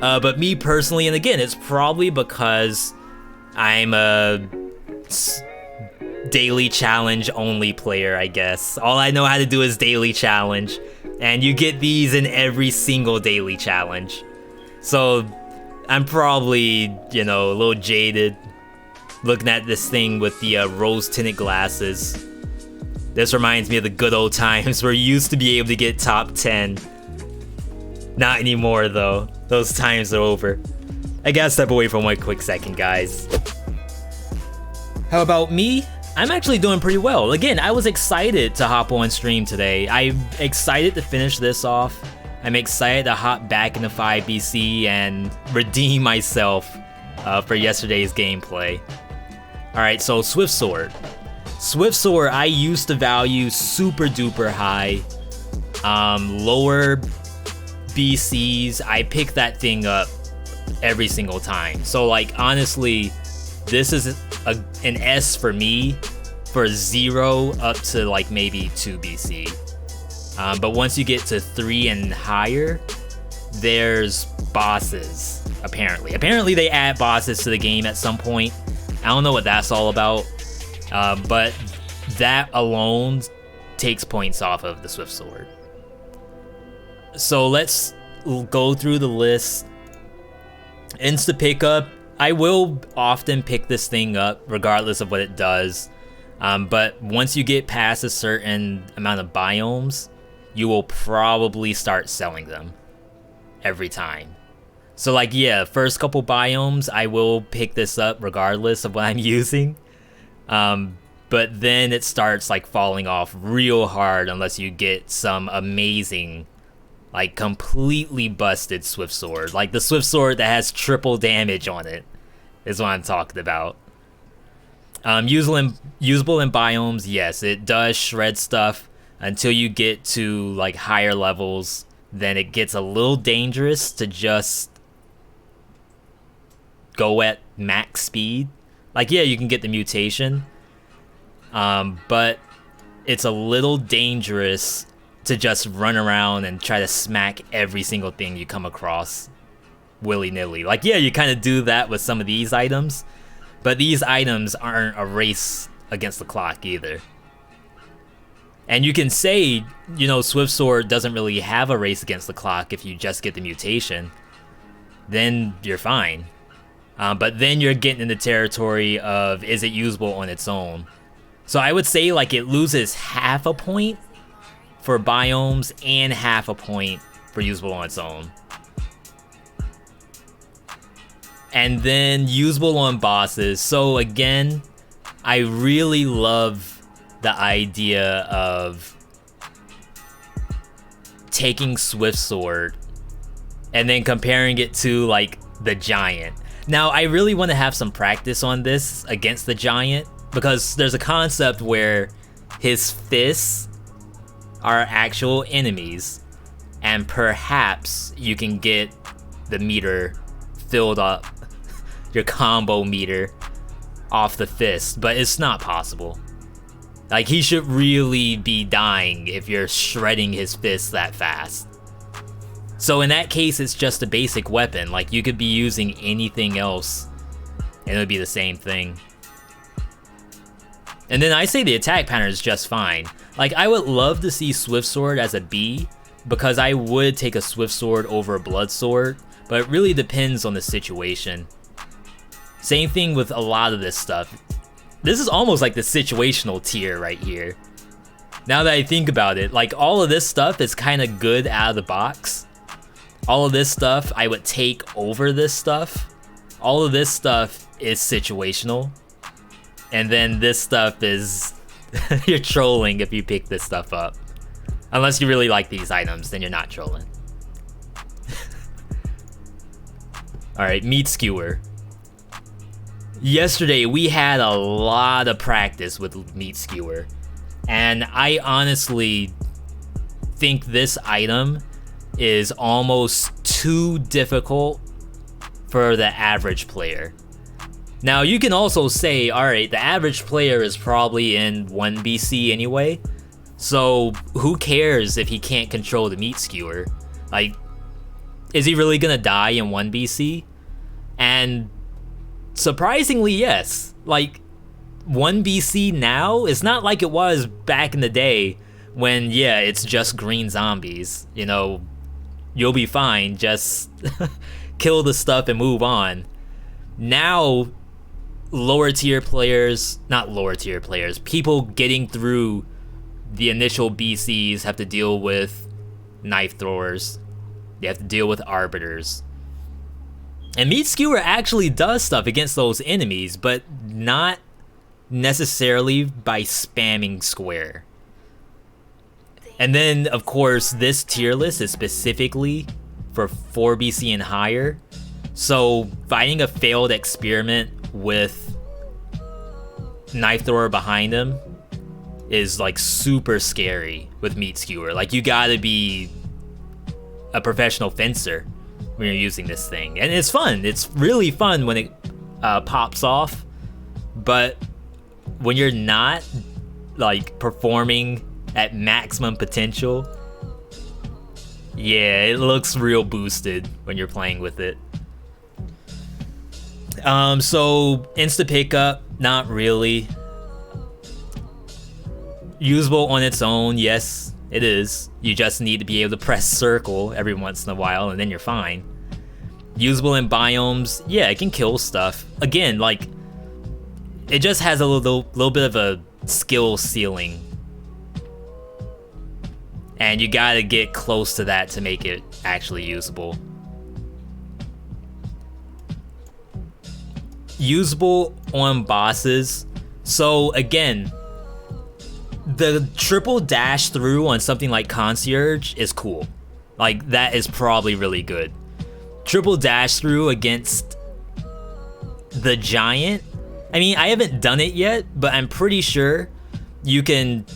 But me personally, and again, it's probably because I'm a daily challenge only player, I guess. All I know how to do is daily challenge, and you get these in every single daily challenge. So I'm probably, you know, a little jaded looking at this thing with the rose-tinted glasses. This reminds me of the good old times where you used to be able to get top 10. Not anymore, though. Those times are over. I gotta step away for one quick second, guys. How about me? I'm actually doing pretty well. Again, I was excited to hop on stream today. I'm excited to finish this off. I'm excited to hop back into 5BC and redeem myself for yesterday's gameplay. Alright, so Swift Sword. Swift Sword I used to value super duper high. Lower BCs, I pick that thing up every single time. So, like, honestly, this is an S for me. for 0 up to like maybe 2 BC. But once you get to 3 and higher, there's bosses, apparently. Apparently they add bosses to the game at some point. I don't know what that's all about, but that alone takes points off of the Swift Sword. So let's go through the list. Insta pickup. I will often pick this thing up regardless of what it does. But once you get past a certain amount of biomes, you will probably start selling them every time. So like, yeah, first couple biomes, I will pick this up regardless of what I'm using. But then it starts like falling off real hard unless you get some amazing, like completely busted Swift Sword. Like the Swift Sword that has triple damage on it is what I'm talking about. Usable in biomes, yes, it does shred stuff until you get to like higher levels. Then it gets a little dangerous to just go at max speed. Like, yeah, you can get the mutation, but it's a little dangerous to just run around and try to smack every single thing you come across willy-nilly. Like, yeah, you kind of do that with some of these items, but these items aren't a race against the clock either. And you can say, you know, Swift Sword doesn't really have a race against the clock if you just get the mutation. Then you're fine. But then you're getting in the territory of, is it usable on its own? So I would say like it loses half a point for biomes and half a point for usable on its own. And then usable on bosses. So again, I really love the idea of taking Swift Sword and then comparing it to like the giant. Now I really want to have some practice on this against the giant, because there's a concept where his fists are actual enemies, and perhaps you can get the meter filled up, your combo meter off the fist, but it's not possible. Like, he should really be dying if you're shredding his fists that fast. So in that case, it's just a basic weapon. Like, you could be using anything else and it would be the same thing. And then I say the attack pattern is just fine. Like, I would love to see Swift Sword as a B, because I would take a Swift Sword over a Blood Sword, but it really depends on the situation. Same thing with a lot of this stuff. This is almost like the situational tier right here. Now that I think about it, like all of this stuff is kind of good out of the box. All of this stuff I would take over this stuff. All of this stuff is situational. And then this stuff is, you're trolling if you pick this stuff up. Unless you really like these items, then you're not trolling. Alright, meat skewer. Yesterday we had a lot of practice with meat skewer, and I honestly think this item is almost too difficult for the average player. Now you can also say, alright, the average player is probably in 1 BC anyway, so who cares if he can't control the meat skewer? Like, is he really gonna die in 1 BC? And surprisingly, yes. Like, 1 BC now is not like it was back in the day when, yeah, it's just green zombies. You know, you'll be fine, just kill the stuff and move on. Now, lower tier players, not lower tier players, people getting through the initial BCs have to deal with knife throwers. They have to deal with arbiters. And meat skewer actually does stuff against those enemies, but not necessarily by spamming square. And then, of course, this tier list is specifically for 4 BC and higher. So finding a failed experiment with knife thrower behind him is like super scary with meat skewer. Like, you gotta be a professional fencer when you're using this thing, and it's fun. It's really fun when it pops off, but when you're not like performing at maximum potential, yeah, it looks real boosted when you're playing with it. So insta pickup, not really. Usable on its own, yes, it is. You just need to be able to press circle every once in a while and then you're fine. Usable in biomes, yeah, it can kill stuff. Again, like, it just has a little bit of a skill ceiling. And you gotta get close to that to make it actually usable. Usable on bosses. So again, the triple dash through on something like Concierge is cool. Like, that is probably really good. Triple dash through against the giant. I mean, I haven't done it yet, but I'm pretty sure you can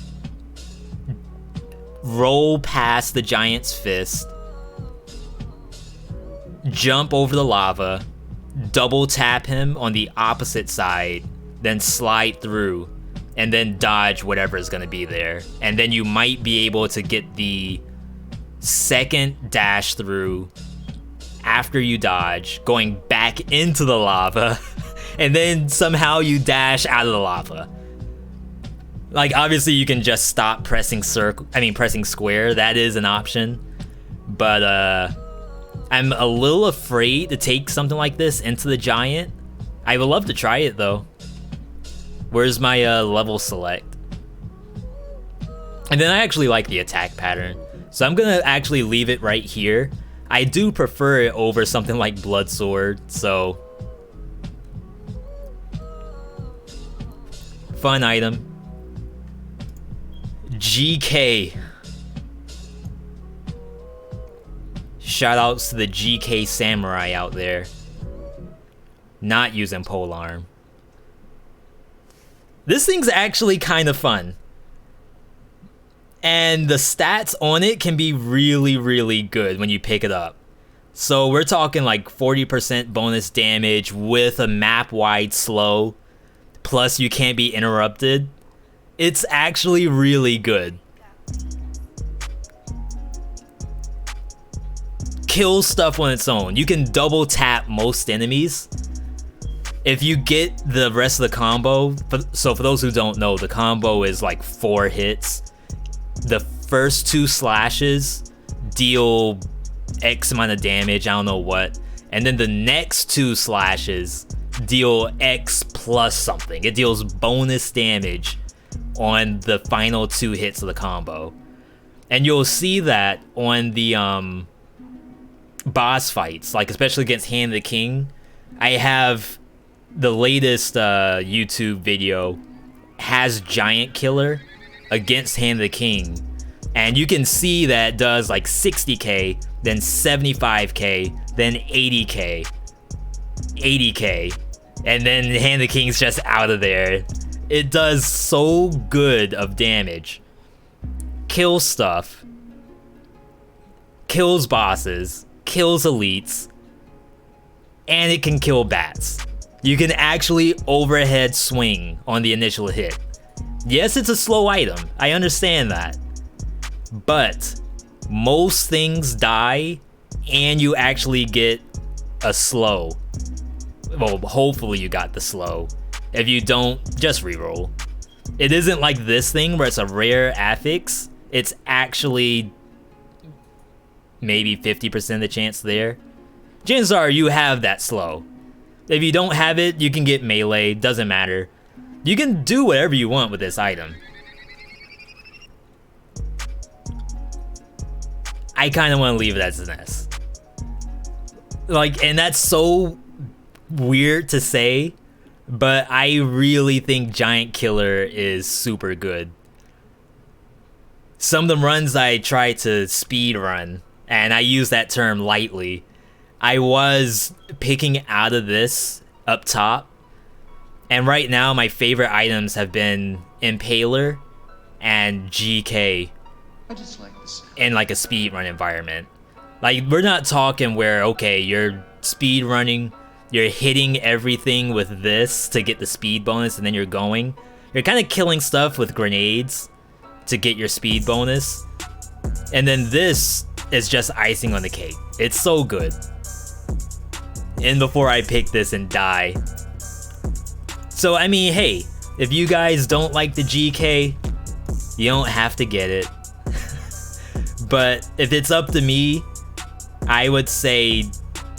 roll past the giant's fist, jump over the lava, double tap him on the opposite side, then slide through, and then dodge whatever is going to be there. And then you might be able to get the second dash through after you dodge, going back into the lava, and then somehow you dash out of the lava. Like, obviously you can just stop pressing pressing square. That is an option. But I'm a little afraid to take something like this into the giant. I would love to try it though. Where's my level select? And then I actually like the attack pattern, so I'm gonna actually leave it right here. I do prefer it over something like Broadsword, so fun item. GK. Shoutouts to the GK samurai out there. Not using polearm. This thing's actually kind of fun. And the stats on it can be really, really good when you pick it up. So we're talking like 40% bonus damage with a map-wide slow. Plus you can't be interrupted. It's actually really good. Kills stuff on its own. You can double tap most enemies. If you get the rest of the combo, so for those who don't know, the combo is like 4 hits. The first 2 slashes deal X amount of damage, I don't know what. And then the next 2 slashes deal X plus something. It deals bonus damage on the final 2 hits of the combo. And you'll see that on the boss fights, like especially against Hand of the King. I have the latest YouTube video has Giant Killer against Hand of the King, and you can see that does like 60k, then 75k, then 80k, 80k, and then Hand of the King's just out of there. It does so good of damage. Kills stuff, kills bosses, kills elites, and it can kill bats. You can actually overhead swing on the initial hit. Yes, it's a slow item, I understand that. But most things die and you actually get a slow. Well, hopefully you got the slow. If you don't, just reroll. It isn't like this thing where it's a rare affix. It's actually maybe 50% of the chance there. Chances are you have that slow. If you don't have it, you can get melee, doesn't matter. You can do whatever you want with this item. I kind of want to leave it as an S. Like, and that's so weird to say, but I really think Giant Killer is super good. Some of the runs I try to speed run, and I use that term lightly, I was picking out of this up top, and right now my favorite items have been Impaler and GK in like a speedrun environment. Like, we're not talking where, okay, you're speed running, you're hitting everything with this to get the speed bonus and then you're going. You're kind of killing stuff with grenades to get your speed bonus. And then this is just icing on the cake. It's so good. And before I pick this and die. So I mean, hey, if you guys don't like the GK, you don't have to get it. But if it's up to me, I would say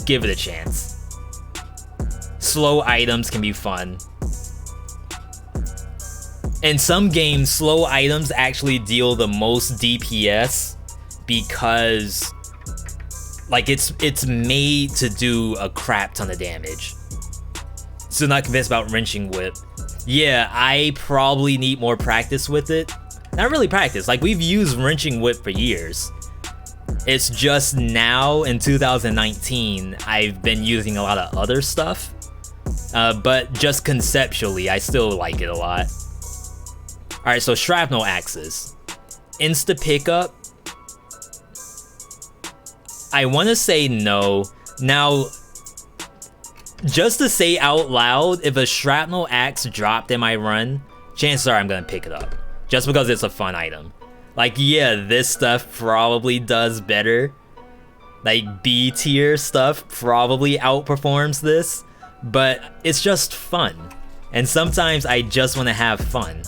give it a chance. Slow items can be fun. In some games, slow items actually deal the most DPS because like it's made to do a crap ton of damage. So not convinced about wrenching whip. Yeah, I probably need more practice with it. Not really practice, like we've used wrenching whip for years. It's just now in 2019 I've been using a lot of other stuff. But just conceptually, I still like it a lot. Alright, so shrapnel axes. Insta pickup. I want to say no. Now, just to say out loud, if a shrapnel axe dropped in my run, chances are I'm going to pick it up. Just because it's a fun item. Like, yeah, this stuff probably does better. Like, B tier stuff probably outperforms this. But it's just fun. And sometimes I just want to have fun.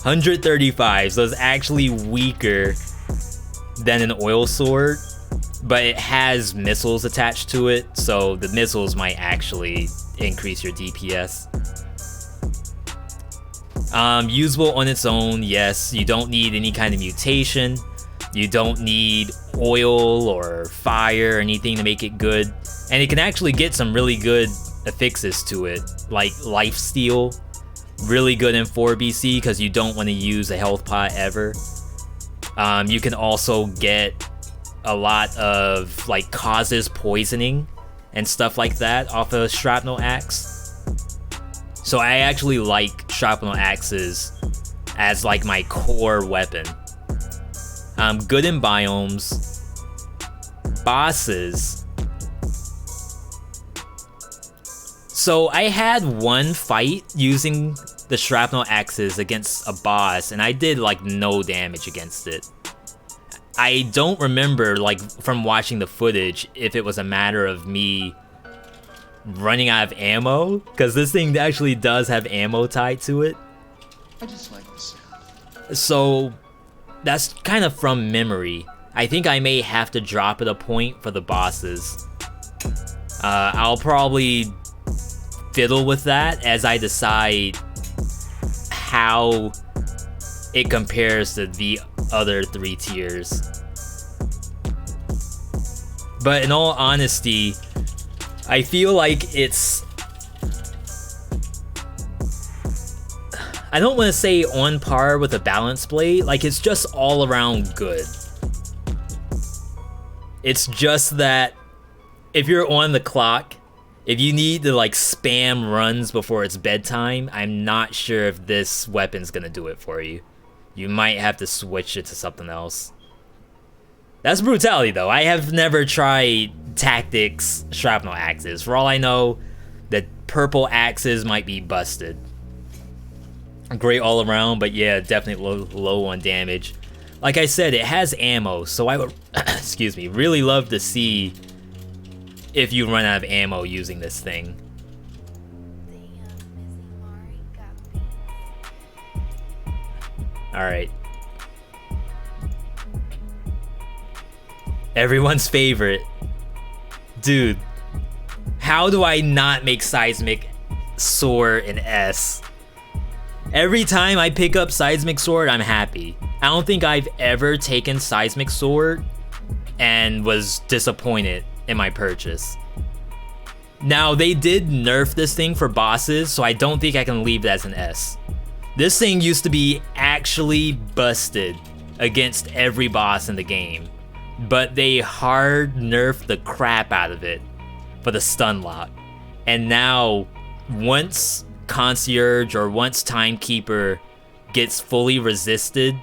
135, so it's actually weaker than an oil sword. But it has missiles attached to it, so the missiles might actually increase your DPS. Usable on its own, yes. You don't need any kind of mutation. You don't need oil or fire or anything to make it good. And it can actually get some really good affixes to it, like lifesteal. Really good in 4BC because you don't want to use a health pot ever. You can also get a lot of like causes poisoning and stuff like that off a shrapnel axe. So I actually like shrapnel axes as like my core weapon. Good in biomes. Bosses. So I had one fight using the shrapnel axes against a boss and I did like no damage against it. I don't remember, like, from watching the footage, if it was a matter of me running out of ammo, because this thing actually does have ammo tied to it. I just like the sound. So that's kind of from memory. I think I may have to drop it a point for the bosses. I'll probably fiddle with that as I decide how it compares to the other 3 tiers. But in all honesty, I feel like it's... I don't want to say on par with a balance blade, like it's just all around good. It's just that if you're on the clock, if you need to like spam runs before it's bedtime, I'm not sure if this weapon's gonna do it for you. You might have to switch it to something else. That's brutality though. I have never tried tactics shrapnel axes. For all I know, the purple axes might be busted. Great all around, but yeah, definitely low on damage. Like I said, it has ammo, so I would, excuse me, really love to see if you run out of ammo using this thing. Alright. Everyone's favorite. Dude, how do I not make Seismic Sword an S? Every time I pick up Seismic Sword, I'm happy. I don't think I've ever taken Seismic Sword and was disappointed in my purchase. Now, they did nerf this thing for bosses, so I don't think I can leave it as an S. This thing used to be actually busted against every boss in the game, but they hard nerfed the crap out of it for the stun lock. And now, once Concierge or once Timekeeper gets fully resisted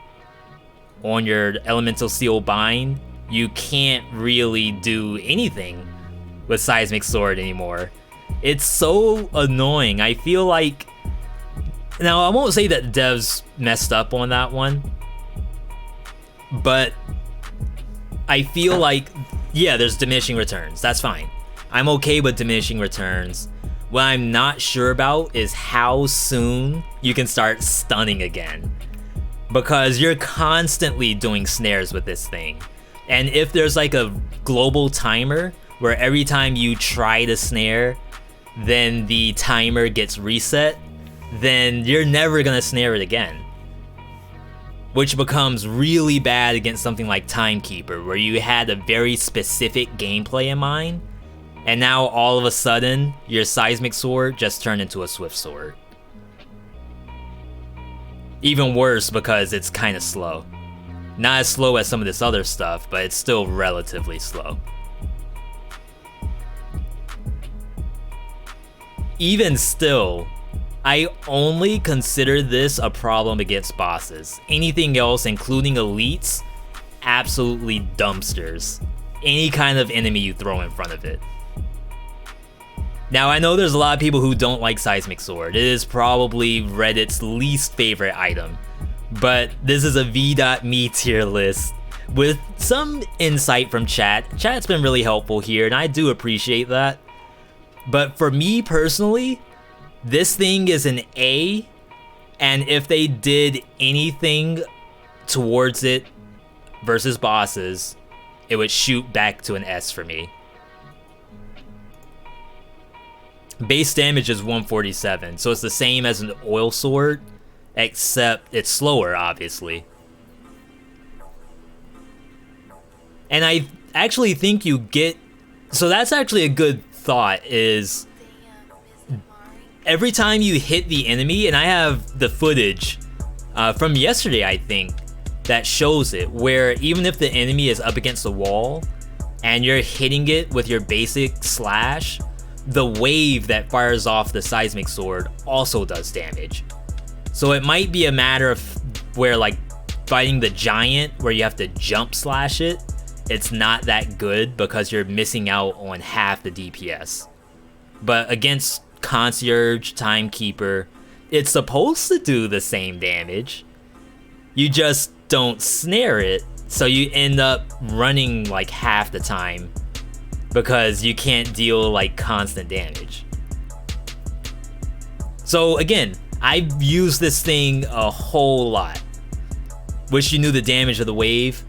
on your Elemental Seal Bind, you can't really do anything with Seismic Sword anymore. It's so annoying. I feel like Now, I won't say that devs messed up on that one, but I feel like, yeah, there's diminishing returns. That's fine. I'm okay with diminishing returns. What I'm not sure about is how soon you can start stunning again, because you're constantly doing snares with this thing. And if there's like a global timer where every time you try to snare, then the timer gets reset, then you're never gonna snare it again. Which becomes really bad against something like Timekeeper, where you had a very specific gameplay in mind, and now all of a sudden, your seismic sword just turned into a swift sword. Even worse because it's kinda slow. Not as slow as some of this other stuff, but it's still relatively slow. Even still, I only consider this a problem against bosses. Anything else, including elites, absolutely dumpsters. Any kind of enemy you throw in front of it. Now, I know there's a lot of people who don't like Seismic Sword. It is probably Reddit's least favorite item. But this is a Veedotme tier list with some insight from chat. Chat's been really helpful here, and I do appreciate that. But for me personally, this thing is an A, and if they did anything towards it versus bosses, it would shoot back to an S for me. Base damage is 147, so it's the same as an oil sword, except it's slower, obviously. And I actually think you get... So that's actually a good thought, is... Every time you hit the enemy, and I have the footage from yesterday, I think, that shows it, where even if the enemy is up against the wall, and you're hitting it with your basic slash, the wave that fires off the seismic sword also does damage. So it might be a matter of where, like, fighting the giant, where you have to jump slash it, it's not that good because you're missing out on half the DPS. But against Concierge, Timekeeper, it's supposed to do the same damage. You just don't snare it, so you end up running like half the time because you can't deal like constant damage. So again, I've used this thing a whole lot. Wish you knew the damage of the wave.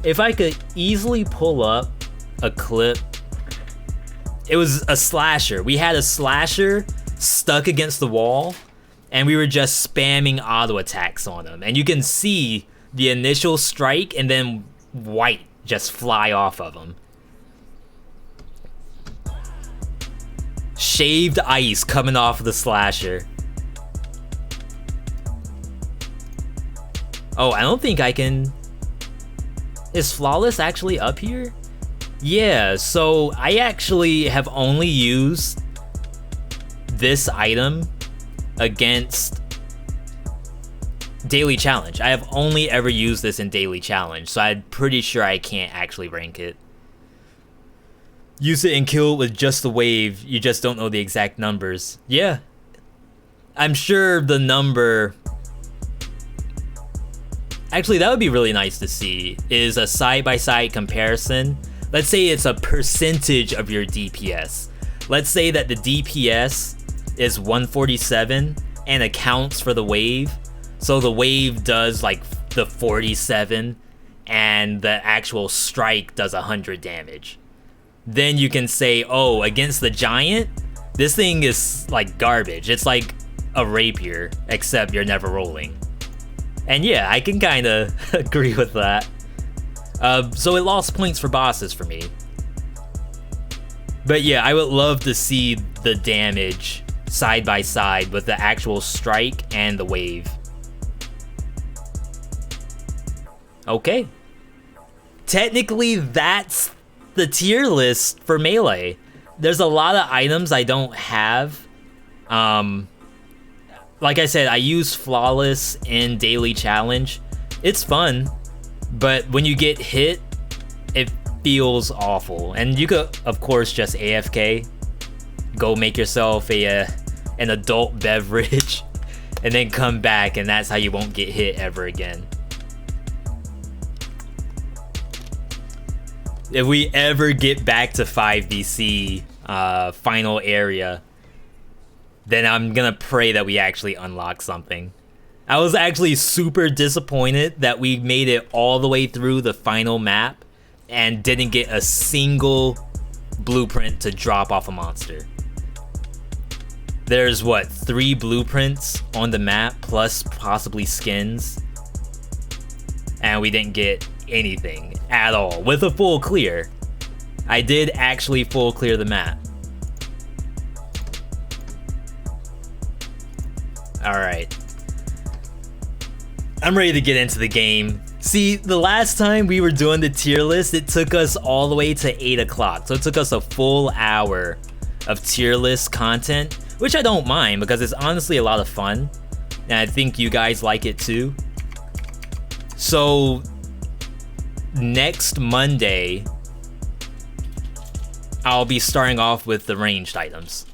If I could easily pull up a clip. It was a slasher. We had a slasher stuck against the wall, and we were just spamming auto attacks on him. And you can see the initial strike and then white just fly off of him. Shaved ice coming off of the slasher. Oh, I don't think I can... Is Flawless actually up here? Yeah, so I actually have only used this item against Daily Challenge. I have only ever used this in Daily Challenge, so I'm pretty sure I can't actually rank it. Use it and kill it with just the wave, you just don't know the exact numbers. Yeah. I'm sure the number... Actually, that would be really nice to see, is a side-by-side comparison. Let's say it's a percentage of your DPS. Let's say that the DPS is 147 and accounts for the wave. So the wave does like the 47 and the actual strike does 100 damage. Then you can say, oh, against the giant, this thing is like garbage. It's like a rapier, except you're never rolling. And yeah, I can kind of agree with that. So it lost points for bosses for me. But yeah, I would love to see the damage side by side with the actual strike and the wave. Okay. Technically, that's the tier list for Melee. There's a lot of items I don't have. Like I said, I use Flawless in Daily Challenge. It's fun. But when you get hit, it feels awful. And you could, of course, just AFK. Go make yourself an adult beverage. and then come back, and that's how you won't get hit ever again. If we ever get back to 5BC final area, then I'm gonna pray that we actually unlock something. I was actually super disappointed that we made it all the way through the final map and didn't get a single blueprint to drop off a monster. There's what, 3 blueprints on the map plus possibly skins, and we didn't get anything at all with a full clear. I did actually full clear the map. Alright, I'm ready to get into the game. See, the last time we were doing the tier list, it took us all the way to 8 o'clock. So it took us a full hour of tier list content, which I don't mind because it's honestly a lot of fun. And I think you guys like it too. So next Monday, I'll be starting off with the ranged items.